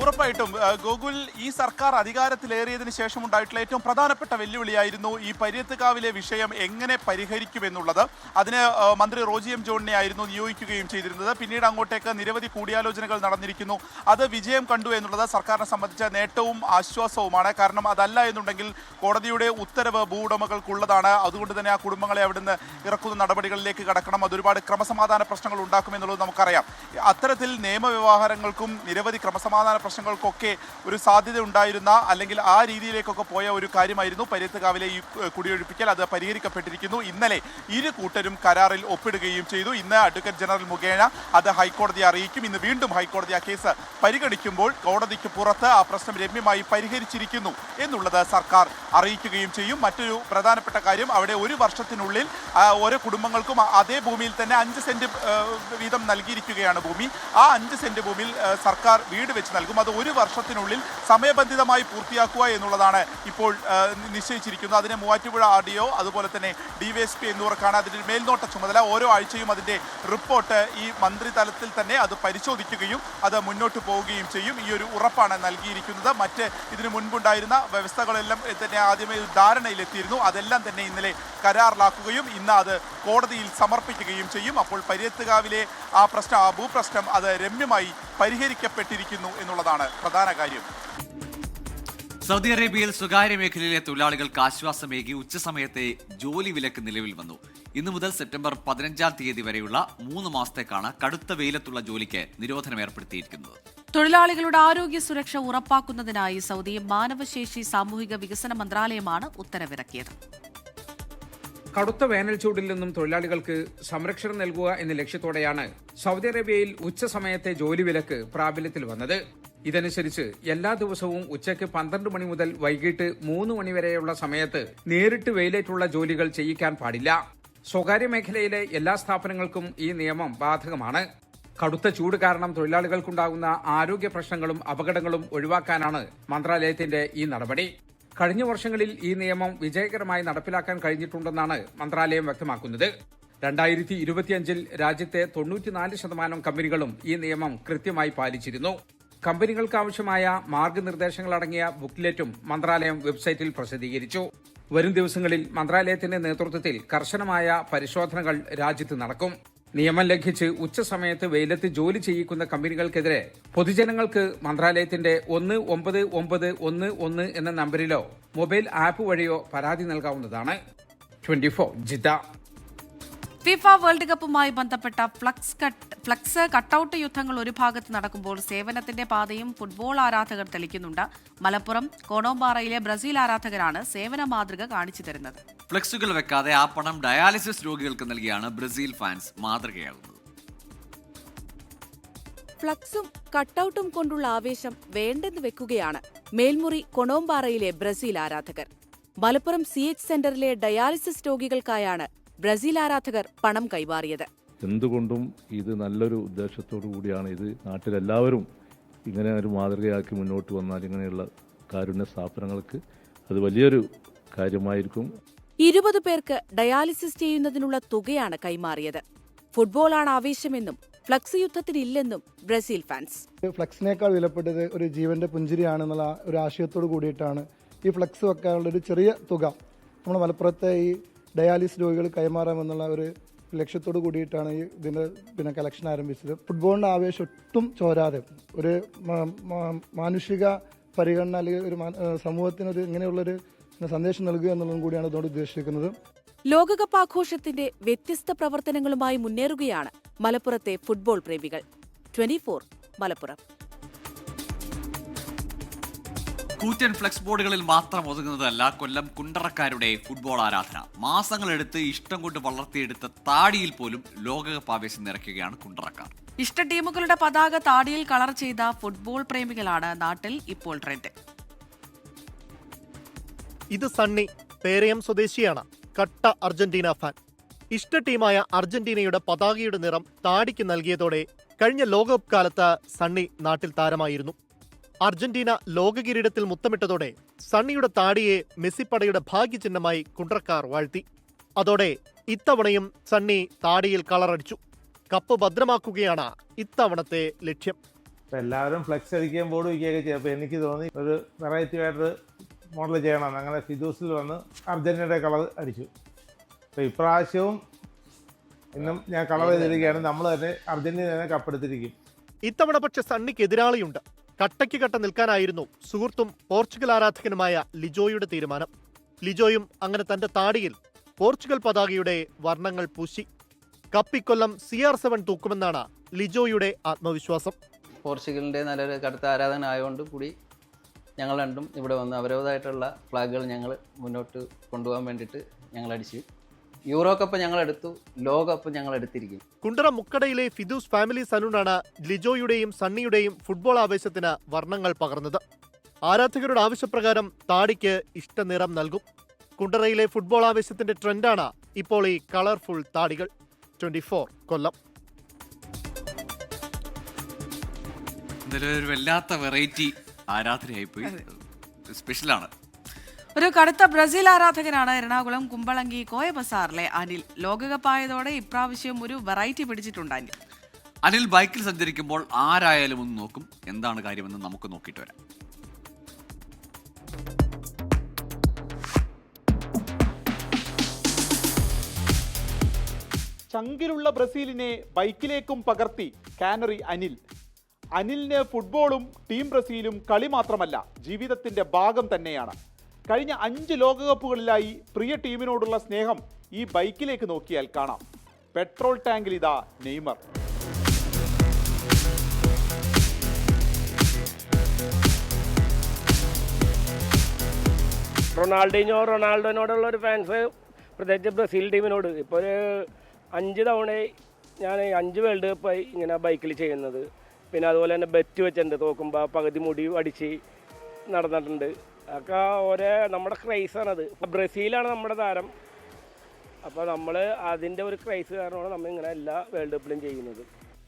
ഉറപ്പായിട്ടും ഗോകുൽ, ഈ സർക്കാർ അധികാരത്തിലേറിയതിനു ശേഷം ഉണ്ടായിട്ടുള്ള ഏറ്റവും പ്രധാനപ്പെട്ട വെല്ലുവിളിയായിരുന്നു ഈ പര്യത്തുകാവിലെ വിഷയം എങ്ങനെ പരിഹരിക്കുമെന്നുള്ളത്. അതിന് മന്ത്രി റോജി എം ജോണിനെ ആയിരുന്നു നിയോഗിക്കുകയും ചെയ്തിരുന്നത്. പിന്നീട് അങ്ങോട്ടേക്ക് നിരവധി കൂടിയാലോചനകൾ നടന്നിരിക്കുന്നു. അത് വിജയം കണ്ടു എന്നുള്ളത് സർക്കാരിനെ സംബന്ധിച്ച നേട്ടവും ആശ്വാസവുമാണ്. കാരണം അതല്ല എന്നുണ്ടെങ്കിൽ കോടതിയുടെ ഉത്തരവ് ഭൂവുടമകൾക്കുള്ളതാണ്. അതുകൊണ്ട് തന്നെ ആ കുടുംബങ്ങളെ അവിടുന്ന് ഇറക്കുന്ന നടപടികളിലേക്ക് കടക്കണം. അതൊരുപാട് ക്രമസമാധാന പ്രശ്നങ്ങൾ ഉണ്ടാക്കുമെന്നുള്ളത് നമുക്കറിയാം. അത്തരത്തിൽ നിയമവ്യവഹാരങ്ങൾക്കും നിരവധി ക്രമസമാധാന പ്രശ്നങ്ങൾക്കൊക്കെ ഒരു സാധ്യത ഉണ്ടായിരുന്ന, അല്ലെങ്കിൽ ആ രീതിയിലേക്കൊക്കെ പോയ ഒരു കാര്യമായിരുന്നു പര്യത്തുകാവിലെ ഈ കുടിയൊഴിപ്പിക്കൽ. അത് പരിഹരിക്കപ്പെട്ടിരിക്കുന്നു. ഇന്നലെ ഇരു കൂട്ടരും കരാറിൽ ഒപ്പിടുകയും ചെയ്തു. ഇന്ന് അഡ്വക്കേറ്റ് ജനറൽ മുഖേന അത് ഹൈക്കോടതിയെ അറിയിക്കും. ഇന്ന് വീണ്ടും ഹൈക്കോടതി ആ കേസ് പരിഗണിക്കുമ്പോൾ കോടതിക്ക് പുറത്ത് ആ പ്രശ്നം രമ്യമായി പരിഹരിച്ചിരിക്കുന്നു എന്നുള്ളത് സർക്കാർ അറിയിക്കുകയും ചെയ്യും. മറ്റൊരു പ്രധാനപ്പെട്ട കാര്യം, അവിടെ 1 വർഷത്തിനുള്ളിൽ ഓരോ കുടുംബങ്ങൾക്കും അതേ ഭൂമിയിൽ തന്നെ 5 സെന്റ് വീതം നൽകിയിരിക്കുകയാണ് ഭൂമി. ആ 5 സെന്റ് ഭൂമിയിൽ സർക്കാർ വീട് വെച്ച് നൽകും. അത് 1 വർഷത്തിനുള്ളിൽ സമയബന്ധിതമായി പൂർത്തിയാക്കുക എന്നുള്ളതാണ് ഇപ്പോൾ നിശ്ചയിച്ചിരിക്കുന്നത്. അതിനെ മൂവാറ്റുപുഴ RDO അതുപോലെ തന്നെ DYSP എന്നിവർക്കാണ് അതിൻ്റെ മേൽനോട്ട ചുമതല. ഓരോ ആഴ്ചയും അതിൻ്റെ റിപ്പോർട്ട് ഈ മന്ത്രിതലത്തിൽ തന്നെ അത് പരിശോധിക്കുകയും അത് മുന്നോട്ട് പോവുകയും ചെയ്യും. ഈ ഒരു ഉറപ്പാണ് നൽകിയിരിക്കുന്നത്. മറ്റ് ഇതിനു മുൻപുണ്ടായിരുന്ന വ്യവസ്ഥകളെല്ലാം തന്നെ ആദ്യമേ ധാരണയിലെത്തിയിരുന്നു. അതെല്ലാം തന്നെ ഇന്നലെ കരാറിലാക്കുകയും ഇന്ന് അത് കോടതിയിൽ സമർപ്പിക്കുകയും ചെയ്യും. അപ്പോൾ പര്യത്തുകാവിലെ ആ ഭൂപ്രശ്നം അത് രമ്യമായി പരിഹരിക്കപ്പെട്ടിരിക്കുന്നു എന്നുള്ളതാണ് പ്രധാന കാര്യം. സൗദി അറേബ്യയിൽ സ്വകാര്യ മേഖലയിലെ തൊഴിലാളികൾക്ക് ആശ്വാസമേകി ഉച്ചസമയത്തെ ജോലി വിലക്ക് നിലവിൽ വന്നു. ഇന്നു മുതൽ സെപ്റ്റംബർ 15-ാം തീയതി വരെയുള്ള 3 മാസത്തേക്കാണ് കടുത്ത വെയിലത്തുള്ള ജോലിക്ക് നിരോധനം ഏർപ്പെടുത്തിയിരിക്കുന്നത്. തൊഴിലാളികളുടെ ആരോഗ്യ സുരക്ഷ ഉറപ്പാക്കുന്നതിനായി സൗദി മാനവശേഷി സാമൂഹിക വികസന മന്ത്രാലയമാണ് ഉത്തരവിറക്കിയത്. കടുത്ത വേനൽ ചൂടിൽ നിന്നും തൊഴിലാളികൾക്ക് സംരക്ഷണം നൽകുക എന്ന ലക്ഷ്യത്തോടെയാണ് സൗദി അറേബ്യയിൽ ഉച്ചസമയത്തെ ജോലി വിലക്ക് പ്രാബല്യത്തിൽ വന്നത്. ഇതനുസരിച്ച് എല്ലാ ദിവസവും ഉച്ചയ്ക്ക് 12 മണി മുതൽ വൈകിട്ട് 3 മണി വരെയുള്ള സമയത്ത് നേരിട്ട് വെയിലേറ്റുള്ള ജോലികൾ ചെയ്യിക്കാൻ പാടില്ല. സ്വകാര്യ മേഖലയിലെ എല്ലാ സ്ഥാപനങ്ങൾക്കും ഈ നിയമം ബാധകമാണ്. കടുത്ത ചൂട് കാരണം തൊഴിലാളികൾക്കുണ്ടാകുന്ന ആരോഗ്യ പ്രശ്നങ്ങളും അപകടങ്ങളും ഒഴിവാക്കാനാണ് മന്ത്രാലയത്തിന്റെ ഈ നടപടി. കഴിഞ്ഞ വർഷങ്ങളിൽ ഈ നിയമം വിജയകരമായി നടപ്പിലാക്കാൻ കഴിഞ്ഞിട്ടുണ്ടെന്നാണ് മന്ത്രാലയം വ്യക്തമാക്കുന്നത്. 2025-ൽ രാജ്യത്തെ 94% കമ്പനികളും ഈ നിയമം കൃത്യമായി പാലിച്ചിരുന്നു. കമ്പനികൾക്ക് ആവശ്യമായ മാർഗനിർദ്ദേശങ്ങളടങ്ങിയ ബുക്ക്ലെറ്റും മന്ത്രാലയം വെബ്സൈറ്റിൽ പ്രസിദ്ധീകരിച്ചു. വരും ദിവസങ്ങളിൽ മന്ത്രാലയത്തിന്റെ നേതൃത്വത്തിൽ കർശനമായ പരിശോധനകൾ രാജ്യത്ത് നടക്കും. നിയമം ലംഘിച്ച് ഉച്ചസമയത്ത് വെയിലത്ത് ജോലി ചെയ്യിക്കുന്ന കമ്പനികൾക്കെതിരെ പൊതുജനങ്ങൾക്ക് മന്ത്രാലയത്തിന്റെ 1991 എന്ന നമ്പരിലോ മൊബൈൽ ആപ്പ് വഴിയോ പരാതി നൽകാവുന്നതാണ്. 24 ജിദ്ദ. ഫിഫ വേൾഡ് കപ്പുമായി ബന്ധപ്പെട്ട ഫ്ലക്സ് കട്ടൌട്ട് യുദ്ധങ്ങൾ ഒരു ഭാഗത്ത് നടക്കുമ്പോൾ സേവനത്തിന്റെ പാതയും ഫുട്ബോൾ ആരാധകർ തെളിക്കുന്നുണ്ട്. മലപ്പുറം കോണോമ്പാറയിലെ ബ്രസീൽ ആരാധകരാണ് സേവന മാതൃക കാണിച്ചു തരുന്നത്. ഫ്ലെക്സുകൾ വെക്കാതെ ആ പണം ഡയാലിസിസ് രോഗികൾക്ക് നൽകിയാണ് ബ്രസീൽ ഫാൻസ് മാതൃകയാകുന്നത്. ഫ്ലക്സും കട്ടൌട്ടും കൊണ്ടുള്ള ആവേശം വേണ്ടെന്ന് വെക്കുകയാണ് മേൽമുറി കൊണോമ്പാറയിലെ ബ്രസീൽ ആരാധകർ. മലപ്പുറം CH സെന്ററിലെ ഡയാലിസിസ് രോഗികൾക്കായാണ് ബ്രസീൽ ആരാധകർ പണം കൈമാറിയത്. എന്തുകൊണ്ടും ഇത് നല്ലൊരു ഉദ്ദേശത്തോടു കൂടിയാണ്. ഇത് നാട്ടിലെല്ലാവരും ഇങ്ങനെ ഒരു മാതൃകയാക്കി മുന്നോട്ട് വന്നാൽ ഇങ്ങനെയുള്ള കാരുണ്യ സ്ഥാപനങ്ങൾക്ക് അത് വലിയൊരു കാര്യമായിരിക്കും. 20 പേർക്ക് ഡയാലിസിസ് ചെയ്യുന്നതിനുള്ള തുകയാണ് കൈമാറിയത്. ഫുട്ബോളാണ് ആവേശമെന്നും ഫ്ലക്സ് യുദ്ധത്തിനില്ലെന്നും ബ്രസീൽ ഫാൻസ്. ഫ്ലക്സിനേക്കാൾ വിലപ്പെട്ടത് ഒരു ജീവന്റെ പുഞ്ചിരിയാണെന്നുള്ള ഒരു ആശയത്തോട് കൂടിയിട്ടാണ് ഈ ഫ്ലക്സ് വെക്കാനുള്ള ഒരു ചെറിയ തുക നമ്മുടെ മലപ്പുറത്തെ ഈ ഡയാലിസിസ് രോഗികൾ കൈമാറാമെന്നുള്ള ഒരു ലക്ഷ്യത്തോട് കൂടിയിട്ടാണ് ഈ ഇതിന്റെ കളക്ഷൻ ആരംഭിച്ചത്. ഫുട്ബോളിന്റെ ആവേശം ഒട്ടും ചോരാതെ ഒരു മാനുഷിക പരിഗണന അല്ലെങ്കിൽ ഒരു സമൂഹത്തിനൊരു ഇങ്ങനെയുള്ളൊരു സന്ദേശം നൽകുക എന്നുള്ളതും കൂടിയാണ് ഇതോട് ഉദ്ദേശിക്കുന്നത്. ലോകകപ്പ് ആഘോഷത്തിന്റെ വ്യത്യസ്ത പ്രവർത്തനങ്ങളുമായി മുന്നേറുകയാണ് മലപ്പുറത്തെ ഫുട്ബോൾ പ്രേമികൾ. 24 മലപ്പുറം. കൂറ്റൻ ഫ്ലെക്സ് ബോർഡുകളിൽ മാത്രം ഒതുങ്ങുന്നതല്ല കൊല്ലം കുണ്ടറക്കാരുടെ ഫുട്ബോൾ ആരാധന. മാസങ്ങളെടുത്ത് ഇഷ്ടം കൊണ്ട് വളർത്തിയെടുത്ത താടിയിൽ പോലും ലോകകപ്പ് ആവേശം നിറയ്ക്കുകയാണ് കുണ്ടറക്കാർ. ഇഷ്ട ടീമുകളുടെ പതാക താടിയിൽ കളർ ചെയ്ത ഫുട്ബോൾ പ്രേമികളാണ് നാട്ടിൽ ഇപ്പോൾ ട്രെൻഡ്. ഇത് സണ്ണി പേരയം സ്വദേശിയാണ്. കട്ട അർജന്റീന ഫാൻ. ഇഷ്ട ടീമായ അർജന്റീനയുടെ പതാകയുടെ നിറം താടിക്ക് നൽകിയതോടെ കഴിഞ്ഞ ലോകകപ്പ് കാലത്ത് സണ്ണി നാട്ടിൽ താരമായിരുന്നു. അർജന്റീന ലോക കിരീടത്തിൽ മുത്തമിട്ടതോടെ സണ്ണിയുടെ താടിയെ മെസ്സിപ്പടയുടെ ഭാഗ്യചിഹ്നമായി കുണ്ടറക്കാർ വാഴ്ത്തി. അതോടെ ഇത്തവണയും സണ്ണി താടിയിൽ കളറടിച്ചു. കപ്പ് ഭദ്രമാക്കുകയാണ് ഇത്തവണത്തെ ലക്ഷ്യം. എല്ലാവരും ഫ്ലെക്സ് അടിക്കുകയും ബോർഡ് വയ്ക്കുകയൊക്കെ ചെയ്യും. അപ്പോൾ എനിക്ക് തോന്നി ഒരു വെറൈറ്റി ആയിട്ട് മോഡൽ ചെയ്യണം. അങ്ങനെ ഫിദൂസിൽ വന്ന് അർജന്റീനയുടെ കളർ അടിച്ചു. അപ്പോൾ ഇപ്രാവശ്യവും ഇന്നും ഞാൻ കളർ ചെയ്തിരിക്കുകയാണ്. നമ്മൾ തന്നെ അർജന്റീന കപ്പെടുത്തിരിക്കും. ഇത്തവണ പക്ഷെ സണ്ണിക്ക് എതിരാളിയുണ്ട്. കട്ടയ്ക്ക് കട്ട നിൽക്കാനായിരുന്നു സുഹൃത്തും പോർച്ചുഗൽ ആരാധകനുമായ ലിജോയുടെ തീരുമാനം. ലിജോയും അങ്ങനെ തന്റെ താടിയിൽ പോർച്ചുഗൽ പതാകയുടെ വർണ്ണങ്ങൾ പൂശി. കപ്പിക്കൊല്ലം CR7 തൂക്കുമെന്നാണ് ലിജോയുടെ ആത്മവിശ്വാസം. പോർച്ചുഗലിന്റെ നല്ലൊരു കടുത്ത ആരാധന ആയതുകൊണ്ട് കൂടി ഞങ്ങൾ രണ്ടും ഇവിടെ വന്ന് അവരവരായിട്ടുള്ള ഫ്ലാഗുകൾ ഞങ്ങൾ മുന്നോട്ട് കൊണ്ടുപോകാൻ വേണ്ടിയിട്ട് ഞങ്ങൾ അടിച്ചു. യൂറോ കപ്പ് ഞങ്ങൾ എടുത്തു, ലോകകപ്പ് ഞങ്ങൾ എടുത്തിരിക്കും. കുണ്ടറ മുക്കടയിലെ ഫിദൂസ് ഫാമിലി സലൂണാണ് ലിജോയുടെയും സണ്ണിയുടെയും ഫുട്ബോൾ ആവേശത്തിന് വർണ്ണങ്ങൾ പകർന്നത്. ആരാധകരുടെ ആവശ്യപ്രകാരം താടിക്ക് ഇഷ്ടനിറം നൽകും. കുണ്ടറയിലെ ഫുട്ബോൾ ആവേശത്തിന്റെ ട്രെൻഡാണ് ഇപ്പോൾ ഈ കളർഫുൾ താടികൾ. 24 കൊല്ലം. എന്തായാലും ഒരു വല്ലാത്ത വെറൈറ്റി ആരാധനയായിപ്പോയി. സ്പെഷ്യലാണ്. ഒരു കടുത്ത ബ്രസീൽ ആരാധകനാണ് എറണാകുളം കുമ്പളങ്കി കോയ ബസാറിലെ അനിൽ. ലോകകപ്പ് ആയതോടെ ഇപ്രാവശ്യം ഒരു വെറൈറ്റി പിടിച്ചിട്ടുണ്ട് അനിൽ. അനിൽ ബൈക്കിൽ സഞ്ചരിക്കുമ്പോൾ ആരായാലും ഒന്ന് നോക്കും. എന്താണ് കാര്യമെന്ന് നമുക്ക് നോക്കിയിട്ട് വരാം. ചങ്കിലുള്ള ബ്രസീലിനെ ബൈക്കിലേക്കും പകർത്തി കാനറി അനിൽ. അനിലിന് ഫുട്ബോളും ടീം ബ്രസീലും കളി മാത്രമല്ല, ജീവിതത്തിന്റെ ഭാഗം തന്നെയാണ്. കഴിഞ്ഞ 5 ലോകകപ്പുകളിലായി പ്രിയ ടീമിനോടുള്ള സ്നേഹം ഈ ബൈക്കിലേക്ക് നോക്കിയാൽ കാണാം. പെട്രോൾ ടാങ്കിൽ ഇതാ നെയ്മർ. റൊണാൾഡോനോടുള്ള ഒരു ഫാൻസ്, പ്രത്യേകിച്ച് ബ്രസീൽ ടീമിനോട്. ഇപ്പോൾ ഒരു 5 തവണ ഞാൻ 5 വേൾഡ് കപ്പായി ഇങ്ങനെ ബൈക്കിൽ ചെയ്യുന്നത്. പിന്നെ അതുപോലെ തന്നെ ബെറ്റ് വെച്ചിട്ടുണ്ട്, തോക്കുമ്പോൾ പകുതി മുടി അടിച്ച് നടന്നിട്ടുണ്ട്. ഒക്കെ നമ്മുടെ ക്രൈസാണത്. ബ്രസീലാണ് നമ്മുടെ താരം. അപ്പോൾ നമ്മൾ അതിൻ്റെ ഒരു ക്രൈസ് കാരണമാണ് നമ്മൾ ഇങ്ങനെ എല്ലാ വേൾഡ് കപ്പിലും ചെയ്യുന്നത്.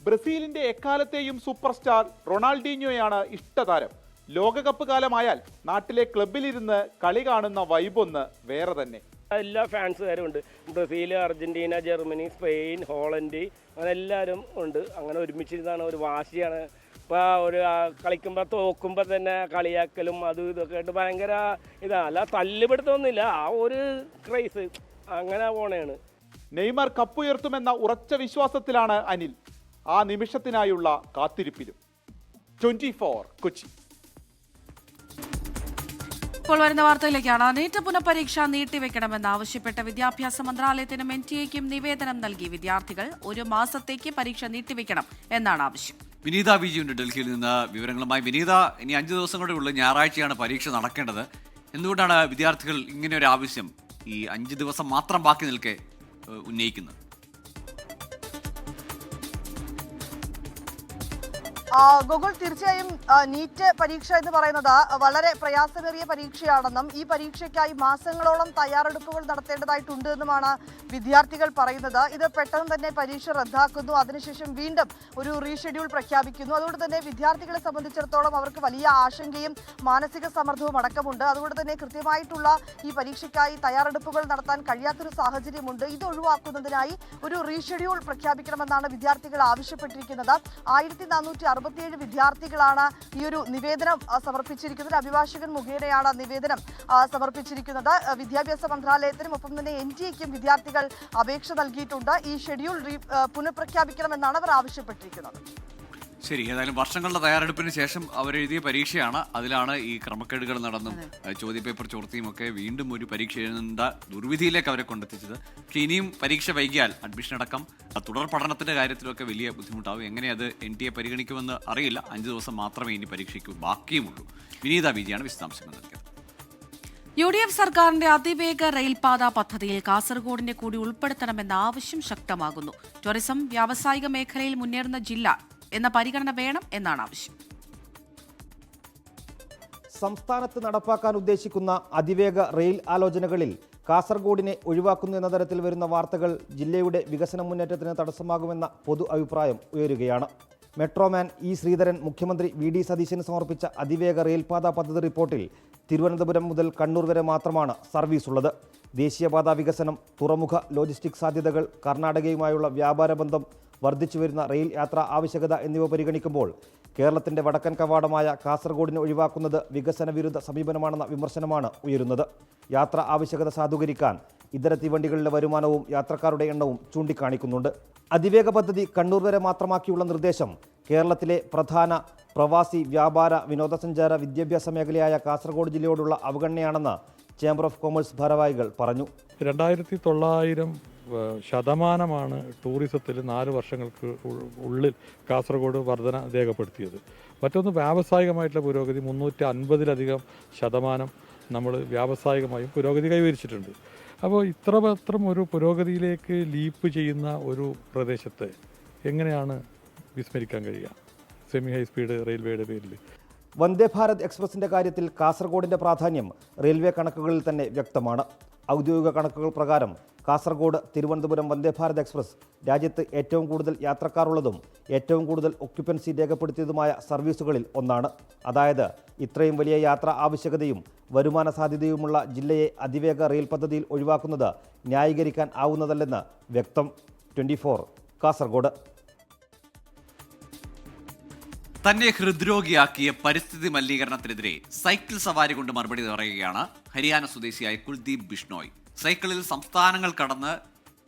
ബ്രസീലിന്റെ എക്കാലത്തെയും സൂപ്പർ സ്റ്റാർ റൊണാൾഡീഞ്ഞോയാണ് ഇഷ്ടതാരം. ലോകകപ്പ് കാലമായാൽ നാട്ടിലെ ക്ലബിലിരുന്ന് കളി കാണുന്ന വൈബൊന്ന് വേറെ തന്നെ. എല്ലാ ഫാൻസുകാരും ഉണ്ട്. Brazil, Argentina, Germany, Spain, Holland, അങ്ങനെ എല്ലാവരും ഉണ്ട്. അങ്ങനെ ഒരുമിച്ചിരുന്നാണ്, ഒരു വാശിയാണ്. ഇപ്പോൾ ഒരു കളിക്കുമ്പോൾ തോക്കുമ്പോൾ തന്നെ കളിയാക്കലും അതും ഇതൊക്കെ ആയിട്ട് ഭയങ്കര ഇതാണ്. അല്ല തല്ലുപിടുത്തൊന്നുമില്ല, ആ ഒരു ക്രൈസ് അങ്ങനെ പോണേണ്. നെയ്മർ കപ്പുയർത്തുമെന്ന ഉറച്ച വിശ്വാസത്തിലാണ് അനിൽ. ആ നിമിഷത്തിനായുള്ള കാത്തിരിപ്പിലും. 24 കൊച്ചി. ഇപ്പോൾ വരുന്ന വാർത്തയിലേക്കാണ്. നീറ്റ് പുനഃപരീക്ഷ നീട്ടിവെക്കണമെന്നാവശ്യപ്പെട്ട വിദ്യാഭ്യാസ മന്ത്രാലയത്തിനും NTA-യ്ക്കും നിവേദനം നൽകി വിദ്യാർത്ഥികൾ. 1 മാസത്തേക്ക് പരീക്ഷ നീട്ടിവെക്കണം എന്നാണ് ആവശ്യം. വിനീത വിജിയുണ്ട് ഡൽഹിയിൽ നിന്ന് വിവരങ്ങളുമായി. വിനീത, ഇനി 5 ദിവസം കൂടെ ഉള്ളൂ, ഞായറാഴ്ചയാണ് പരീക്ഷ നടക്കേണ്ടത്. എന്തുകൊണ്ടാണ് വിദ്യാർത്ഥികൾ ഇങ്ങനെ ഒരു ആവശ്യം ഈ 5 ദിവസം മാത്രം ബാക്കി നിൽക്കെ ഉന്നയിക്കുന്നത്? ഗോകുൽ, തീർച്ചയായും നീറ്റ് പരീക്ഷ എന്ന് പറയുന്നത് വളരെ പ്രയാസമേറിയ പരീക്ഷയാണെന്നും ഈ പരീക്ഷയ്ക്കായി മാസങ്ങളോളം തയ്യാറെടുപ്പുകൾ നടത്തേണ്ടതായിട്ടുണ്ട് എന്നുമാണ് വിദ്യാർത്ഥികൾ പറയുന്നത്. ഇത് പെട്ടെന്ന് തന്നെ പരീക്ഷ റദ്ദാക്കുന്നു, അതിനുശേഷം വീണ്ടും ഒരു റീഷെഡ്യൂൾ പ്രഖ്യാപിക്കുന്നു. അതുകൊണ്ട് തന്നെ വിദ്യാർത്ഥികളെ സംബന്ധിച്ചിടത്തോളം അവർക്ക് വലിയ ആശങ്കയും മാനസിക സമ്മർദ്ദവും അടക്കമുണ്ട്. അതുകൊണ്ട് തന്നെ കൃത്യമായിട്ടുള്ള ഈ പരീക്ഷയ്ക്കായി തയ്യാറെടുപ്പുകൾ നടത്താൻ കഴിയാത്തൊരു സാഹചര്യമുണ്ട്. ഇത് ഒഴിവാക്കുന്നതിനായി ഒരു റീഷെഡ്യൂൾ പ്രഖ്യാപിക്കണമെന്നാണ് വിദ്യാർത്ഥികൾ ആവശ്യപ്പെട്ടിരിക്കുന്നത്. 1467 വിദ്യാർത്ഥികളാണ് ഈ ഒരു നിവേദനം സമർപ്പിച്ചിരിക്കുന്നത്. അഭിഭാഷകൻ മുഖേനയാണ് നിവേദനം സമർപ്പിച്ചിരിക്കുന്നത്. വിദ്യാഭ്യാസ മന്ത്രാലയത്തിനും ഒപ്പം തന്നെ NTA-യ്ക്കും വിദ്യാർത്ഥികൾ അപേക്ഷ നൽകിയിട്ടുണ്ട്. ഈ ഷെഡ്യൂൾ പുനഃപ്രഖ്യാപിക്കണമെന്നാണ് അവർ ആവശ്യപ്പെട്ടിരിക്കുന്നത്. ശരി, ഏതായാലും വർഷങ്ങളുടെ തയ്യാറെടുപ്പിന് ശേഷം അവരെഴുതിയ പരീക്ഷയാണ്. അതിലാണ് ഈ ക്രമക്കേടുകൾ നടന്നും ചോദ്യപേപ്പർ ചോർത്തിയും ഒക്കെ വീണ്ടും ഒരു പരീക്ഷ എഴുതേണ്ട ദുർവിധിയിലേക്ക് അവരെ കൊണ്ടെത്തിച്ചത്. പക്ഷേ ഇനിയും പരീക്ഷ വൈകിയാൽ അഡ്മിഷൻ അടക്കം തുടർ പഠനത്തിന്റെ കാര്യത്തിലൊക്കെ വലിയ ബുദ്ധിമുട്ടാവും. എങ്ങനെ അത് NTA പരിഗണിക്കുമെന്ന് അറിയില്ല. 5 ദിവസം മാത്രമേ ഇനി പരീക്ഷയ്ക്ക് ബാക്കിയുമുള്ളൂ. വിനീത വിജിയാണ് വിശദാംശങ്ങൾ നൽകിയത്. UDF സർക്കാരിന്റെ അതിവേഗ റെയിൽപാത പദ്ധതിയിൽ കാസർഗോഡിനെ കൂടി ഉൾപ്പെടുത്തണമെന്ന ആവശ്യം ശക്തമാകുന്നു. ടൂറിസം വ്യാവസായിക മേഖലയിൽ മുന്നേറുന്ന ജില്ല എന്ന പരിഗണന വേണം എന്നാണ് ആവശ്യം. സംസ്ഥാനത്ത് നടപ്പാക്കാൻ ഉദ്ദേശിക്കുന്ന അതിവേഗ റെയിൽ ആലോചനകളിൽ കാസർഗോഡിനെ ഒഴിവാക്കുന്നു എന്ന തരത്തിൽ വരുന്ന വാർത്തകൾ ജില്ലയുടെ വികസന മുന്നേറ്റത്തിന് തടസ്സമാകുമെന്ന പൊതു അഭിപ്രായം ഉയരുകയാണ്. Metro man E. ശ്രീധരൻ മുഖ്യമന്ത്രി VD സതീശന് സമർപ്പിച്ച അതിവേഗ റെയിൽപാത പദ്ധതി റിപ്പോർട്ടിൽ തിരുവനന്തപുരം മുതൽ കണ്ണൂർ വരെ മാത്രമാണ് സർവീസ് ഉള്ളത്. ദേശീയപാത വികസനം, തുറമുഖ ലോജിസ്റ്റിക് സാധ്യതകൾ, കർണാടകയുമായുള്ള വ്യാപാര ബന്ധം, വർദ്ധിച്ചു വരുന്ന റെയിൽ യാത്രാ ആവശ്യകത എന്നിവ പരിഗണിക്കുമ്പോൾ കേരളത്തിന്റെ വടക്കൻ കവാടമായ കാസർഗോഡിനെ ഒഴിവാക്കുന്നത് വികസന വിരുദ്ധ സമീപനമാണെന്ന വിമർശനമാണ് ഉയരുന്നത്. യാത്രാ ആവശ്യകത സാധൂകരിക്കാൻ ഇതര തീവണ്ടികളിലെ വരുമാനവും യാത്രക്കാരുടെ എണ്ണവും ചൂണ്ടിക്കാണിക്കുന്നുണ്ട്. അതിവേഗ പദ്ധതി കണ്ണൂർ വരെ മാത്രമാക്കിയുള്ള നിർദ്ദേശം കേരളത്തിലെ പ്രധാന പ്രവാസി, വ്യാപാര, വിനോദസഞ്ചാര, വിദ്യാഭ്യാസ മേഖലയായ കാസർഗോഡ് ജില്ലയോടുള്ള അവഗണനയാണെന്ന് ചേംബർ ഓഫ് കൊമേഴ്സ് ഭാരവാഹികൾ പറഞ്ഞു. 2900% ടൂറിസത്തിൽ 4 വർഷങ്ങൾക്ക് ഉള്ളിൽ കാസർഗോഡ് വർധന രേഖപ്പെടുത്തിയത്. മറ്റൊന്ന് വ്യാവസായികമായിട്ടുള്ള പുരോഗതി 350% നമ്മൾ വ്യാവസായികമായും പുരോഗതി കൈവരിച്ചിട്ടുണ്ട്. അപ്പോൾ ഇത്രമാത്രം ഒരു പുരോഗതിയിലേക്ക് ലീപ്പ് ചെയ്യുന്ന ഒരു പ്രദേശത്തെ എങ്ങനെയാണ് വിസ്മരിക്കാൻ കഴിയുക സെമി ഹൈ സ്പീഡ് റെയിൽവേയുടെ പേരിൽ? വന്ദേ ഭാരത് എക്സ്പ്രസിന്റെ കാര്യത്തിൽ കാസർഗോഡിന്റെ പ്രാധാന്യം റെയിൽവേ കണക്കുകളിൽ തന്നെ വ്യക്തമാണ്. ഔദ്യോഗിക കണക്കുകൾ പ്രകാരം കാസർഗോഡ് തിരുവനന്തപുരം വന്ദേഭാരത് എക്സ്പ്രസ് രാജ്യത്ത് ഏറ്റവും കൂടുതൽ യാത്രക്കാരുള്ളതും ഏറ്റവും കൂടുതൽ ഒക്യുപ്പൻസി രേഖപ്പെടുത്തിയതുമായ സർവീസുകളിൽ ഒന്നാണ്. അതായത് ഇത്രയും വലിയ യാത്രാ ആവശ്യകതയും വരുമാന സാധ്യതയുമുള്ള ജില്ലയെ അതിവേഗ റെയിൽ പദ്ധതിയിൽ ഒഴിവാക്കുന്നത് ന്യായീകരിക്കാൻ ആവുന്നതല്ലെന്ന് വ്യക്തം. 24 കാസർഗോഡ്. തന്നെ ഹൃദ്രോഗിയാക്കിയ പരിസ്ഥിതി മലിനീകരണത്തിനെതിരെ സൈക്കിൾ സവാരി കൊണ്ട് മറുപടി പറയുകയാണ് ഹരിയാന സ്വദേശിയായ കുൽദീപ് ബിഷ്ണോയ്. സൈക്കിളിൽ സംസ്ഥാനങ്ങൾ കടന്ന്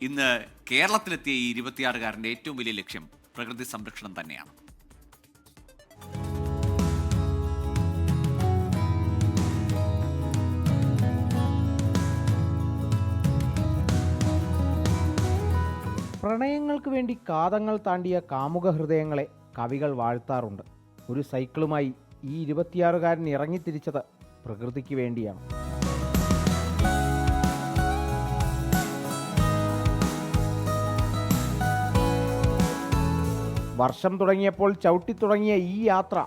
ഇന്ന് കേരളത്തിലെത്തിയ ഈ 26-കാരൻ്റെ ഏറ്റവും വലിയ ലക്ഷ്യം പ്രകൃതി സംരക്ഷണം തന്നെയാണ്. പ്രണയങ്ങൾക്ക് വേണ്ടി കാതങ്ങൾ താണ്ടിയ കാമുക ഹൃദയങ്ങളെ കവികൾ വാഴ്ത്താറുണ്ട്. ഒരു സൈക്കിളുമായി ഈ 26-കാരൻ ഇറങ്ങിത്തിരിച്ചത് പ്രകൃതിക്ക് വേണ്ടിയാണ്. വർഷം തുടങ്ങിയപ്പോൾ ചവിട്ടിത്തുടങ്ങിയ ഈ യാത്ര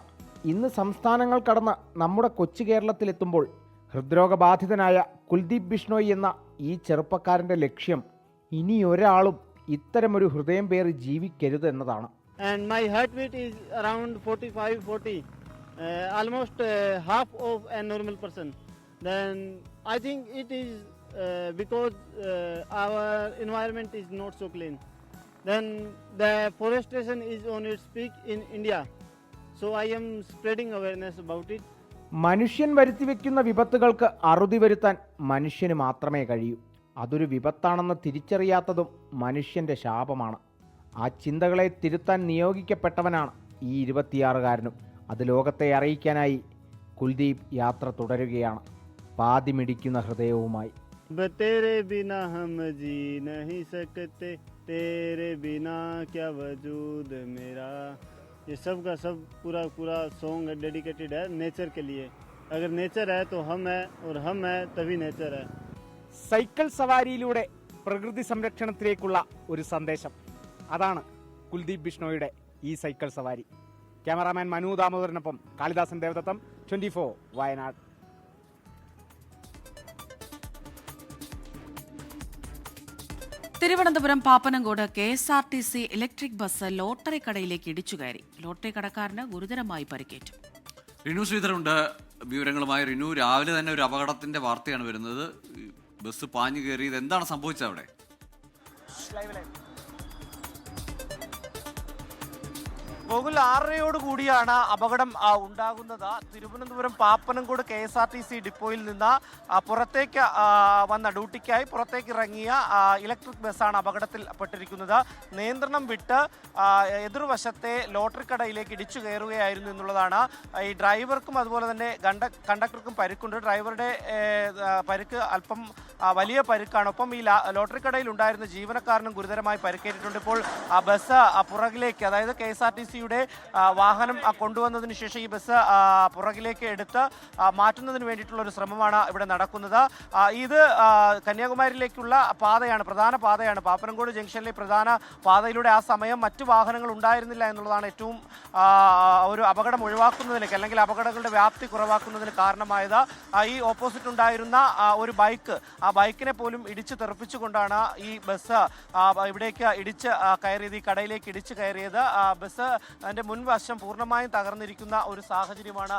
ഇന്ന് സംസ്ഥാനങ്ങൾ കടന്ന് നമ്മുടെ കൊച്ചു കേരളത്തിലെത്തുമ്പോൾ ഹൃദ്രോഗബാധിതനായ കുൽദീപ് ബിഷ്ണോയ് എന്ന ഈ ചെറുപ്പക്കാരൻ്റെ ലക്ഷ്യം ഇനി ഒരാളും ഇത്തരമൊരു ഹൃദയം പേറി ജീവിക്കരുത് എന്നതാണ്. And my heart rate is around 45-40, almost half of a normal person. Then I think it is because our environment is not so clean. Then the forestation is on its peak in India. So I am spreading awareness about it. മനുഷ്യൻ വരുത്തിവെക്കുന്ന വിപത്തുകൾക്ക് അറുതി വരുത്താൻ മനുഷ്യന് മാത്രമേ കഴിയൂ. അതൊരു വിപത്താണെന്ന് തിരിച്ചറിയാത്തതും മനുഷ്യൻ്റെ ശാപമാണ്. ആ ചിന്തകളെ തിരുത്താൻ നിയോഗിക്കപ്പെട്ടവനാണ് ഈ 26-കാരനും. അത് ലോകത്തെ അറിയിക്കാനായി കുൽദീപ് യാത്ര തുടരുകയാണ്, പാതിമിടിക്കുന്ന ഹൃദയവുമായി. तेरे बिना हम जी नहीं सकते, तेरे बिना क्या वजूद मेरा. ये सब का सब पूरा सॉन्ग डेडिकेटेड है नेचर के लिए. अगर नेचर है तो हम है, और हम है तभी नेचर है. സൈക്കിൾ സവാരിയിലൂടെ പ്രകൃതി സംരക്ഷണത്തിലേക്കുള്ള ഒരു സന്ദേശം. അതാണ് കുൽദീപ് ബിഷ്ണോയുടെ ഈ സൈക്കിൾ സവാരി. ക്യാമറാമാൻ മനു ദാമോദരനൊപ്പം Kalidasan Devadatham, 24 Wayanad. Thiruvananthapuram Pappanamcode KSRTC electric bus lottery കടയിലേക്ക് ഇടിച്ചുകയറി. ലോട്ടറി കടക്കാരന് ഗുരുതരമായി പരിക്കേറ്റു. റിനു ശ്രീധറുണ്ട് വിവരങ്ങളുമായി. റിനു, രാവിലെ തന്നെ ഒരു അപകടത്തിന്റെ വാർത്തയാണ് വരുന്നത്. ബസ് പാഞ്ഞു കയറിയത് എന്താണ് സംഭവിച്ചത് അവിടെ? ഗോകുൽ 6:30 കൂടിയാണ് അപകടം ഉണ്ടാകുന്നത്. തിരുവനന്തപുരം പാപ്പനംകോട് KSRTC ഡിപ്പോയിൽ നിന്ന് പുറത്തേക്ക് വന്ന ഡ്യൂട്ടിക്കായി പുറത്തേക്ക് ഇറങ്ങിയ ഇലക്ട്രിക് ബസ്സാണ് അപകടത്തിൽപ്പെട്ടിരിക്കുന്നത്. നിയന്ത്രണം വിട്ട് എതിർവശത്തെ ലോട്ടറി കടയിലേക്ക് ഇടിച്ചു കയറുകയായിരുന്നു എന്നുള്ളതാണ്. ഈ ഡ്രൈവർക്കും അതുപോലെ തന്നെ കണ്ടക്ടർക്കും പരിക്കുണ്ട്. ഡ്രൈവറുടെ പരിക്ക് അല്പം വലിയ പരിക്കാണ്. ഒപ്പം ഈ ലോട്ടറി കടയിൽ ഉണ്ടായിരുന്ന ജീവനക്കാരനും ഗുരുതരമായി പരിക്കേറ്റിട്ടുണ്ട്. ഇപ്പോൾ ബസ് പുറകിലേക്ക്, അതായത് KSRTC വാഹനം കൊണ്ടുവന്നതിന് ശേഷം ഈ ബസ് പുറകിലേക്ക് എടുത്ത് മാറ്റുന്നതിന് വേണ്ടിയിട്ടുള്ള ഒരു ശ്രമമാണ് ഇവിടെ നടക്കുന്നത്. ഇത് കന്യാകുമാരിയിലേക്കുള്ള പാതയാണ്, പ്രധാന പാതയാണ്. പാപ്പനംകോട് ജംഗ്ഷനിലെ പ്രധാന പാതയിലൂടെ ആ സമയം മറ്റു വാഹനങ്ങൾ ഉണ്ടായിരുന്നില്ല എന്നുള്ളതാണ് ഏറ്റവും ഒരു അപകടം ഒഴിവാക്കുന്നതിലേക്ക്, അല്ലെങ്കിൽ അപകടങ്ങളുടെ വ്യാപ്തി കുറവാക്കുന്നതിന് കാരണമായത്. ഈ ഓപ്പോസിറ്റ് ഉണ്ടായിരുന്ന ഒരു ബൈക്ക്, ആ ബൈക്കിനെ പോലും ഇടിച്ച് തെറിപ്പിച്ചുകൊണ്ടാണ് ഈ ബസ് ഇവിടേക്ക് ഇടിച്ച് കയറിയത്, ഈ കടയിലേക്ക് ഇടിച്ച് കയറിയത്. ബസ് അതിൻ്റെ മുൻവശം പൂർണ്ണമായും തകർന്നിരിക്കുന്ന ഒരു സാഹചര്യമാണ്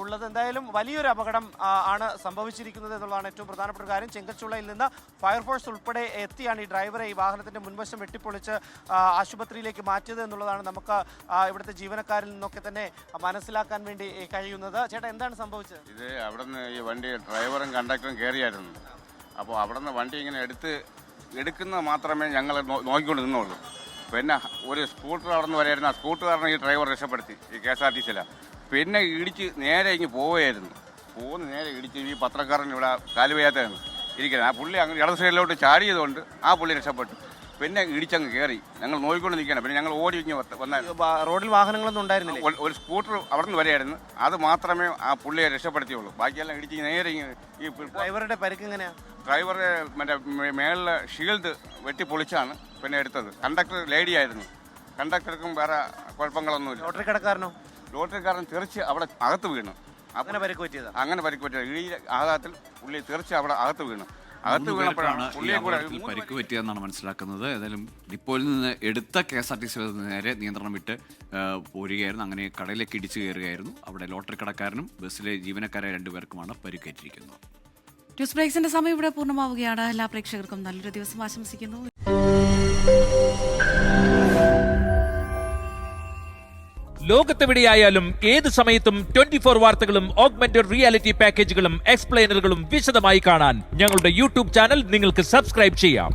ഉള്ളത്. എന്തായാലും വലിയൊരു അപകടം ആണ് സംഭവിച്ചിരിക്കുന്നത് എന്നുള്ളതാണ് ഏറ്റവും പ്രധാനപ്പെട്ട കാര്യം. ചെങ്കച്ചുളയിൽ നിന്ന് ഫയർഫോഴ്സ് ഉൾപ്പെടെ എത്തിയാണ് ഈ ഡ്രൈവറെ, ഈ വാഹനത്തിൻ്റെ മുൻവശം വെട്ടിപ്പൊളിച്ച് ആശുപത്രിയിലേക്ക് മാറ്റിയത് എന്നുള്ളതാണ് നമുക്ക് ഇവിടുത്തെ ജീവനക്കാരിൽ നിന്നൊക്കെ തന്നെ മനസ്സിലാക്കാൻ വേണ്ടി കഴിയുന്നത്. ചേട്ടാ, എന്താണ് സംഭവിച്ചത്? ഇത് അവിടെ നിന്ന് ഈ വണ്ടി ഡ്രൈവറും കണ്ടക്ടറും കയറിയായിരുന്നു. അപ്പോൾ അവിടെ നിന്ന് വണ്ടി ഇങ്ങനെ എടുക്കുന്നത് മാത്രമേ ഞങ്ങൾ നോക്കിക്കൊണ്ട് നിന്നുള്ളൂ. പിന്നെ ഒരു സ്കൂട്ടർ അവിടെ നിന്ന് വരായിരുന്നു. ആ സ്കൂട്ടറുകാരനെ ഈ ഡ്രൈവർ രക്ഷപ്പെടുത്തി, ഈ KSRTCയിലാണ്. പിന്നെ ഇടിച്ച് നേരെ ഇങ്ങ് പോവുകയായിരുന്നു. നേരെ ഇടിച്ച് ഈ പത്രക്കാരൻ ഇവിടെ കാലുവയ്യാത്തതാണ് ഇരിക്കുന്നത്. ആ പുള്ളി അങ്ങ് ഇടത് സൈഡിലോട്ട് ചാടിയതുകൊണ്ട് ആ പുള്ളി രക്ഷപ്പെട്ടു. പിന്നെ ഇടിച്ചങ്ങ് കയറി. ഞങ്ങൾ നോക്കിക്കൊണ്ട് നിൽക്കണം. പിന്നെ ഞങ്ങൾ ഓടി ഇങ്ങ് വന്നാൽ റോഡിൽ വാഹനങ്ങളൊന്നും ഉണ്ടായിരുന്നില്ല. ഒരു സ്കൂട്ടർ അവിടെ നിന്ന് വരെയായിരുന്നു. അത് മാത്രമേ ആ പുള്ളിയെ രക്ഷപ്പെടുത്തിയുള്ളൂ. ബാക്കിയെല്ലാം ഇടിച്ച് നേരെ ഈ ഡ്രൈവറുടെ പരിക്ക് എങ്ങനെയാണ്? ഡ്രൈവറുടെ മറ്റേ മേളിലെ ഷീൽഡ് വെട്ടിപ്പൊളിച്ചാണ് പിന്നെ എടുത്തത്. കണ്ടക്ടർ ലേഡി ആയിരുന്നു. കണ്ടക്ടർക്കും വേറെ കുഴപ്പങ്ങളൊന്നുമില്ല. ലോട്ടറി കടക്കാരനോ? ലോട്ടറിക്കാരൻ തെറിച്ച് അവിടെ അകത്ത് വീണു. അങ്ങനെ പരിക്ക് പറ്റിയത്? അങ്ങനെ പരിക്ക് പറ്റിയത്. ഈ ആഘാതത്തിൽ പുള്ളി തെറിച്ച് അവിടെ അകത്ത് വീണു. അകത്ത് വീണപ്പോഴാണ് ഈ പുള്ളിയെ കൂടെ അപകടത്തിൽ പരിക്ക് പറ്റിയെന്നാണ് മനസ്സിലാക്കുന്നത്. ഏതായാലും ഡിപ്പോയിൽ നിന്ന് എടുത്ത KSRTC നേരെ നിയന്ത്രണം വിട്ട് പോരുകയായിരുന്നു. അങ്ങനെ കടയിലേക്ക് ഇടിച്ചു കയറുകയായിരുന്നു. അവിടെ ലോട്ടറി കടക്കാരനും ബസ്സിലെ ജീവനക്കാരായ 2 പേർക്കുമാണ് പരിക്കേറ്റിരിക്കുന്നത്. ന്യൂസ് ബ്രേക്സിന്റെ സമയം ഇവിടെ പൂർണ്ണമാവുകയാണ്. എല്ലാ പ്രേക്ഷകർക്കും നല്ലൊരു ദിവസം ആശംസിക്കുന്നു. ലോകത്തെവിടെയായാലും ഏത് സമയത്തും 24 വാർത്തകളും ഓഗ്മെന്റഡ് റിയാലിറ്റി പാക്കേജുകളും എക്സ്പ്ലെയിനറുകളും വിശദമായി കാണാൻ ഞങ്ങളുടെ യൂട്യൂബ് ചാനൽ നിങ്ങൾക്ക് സബ്സ്ക്രൈബ് ചെയ്യാം.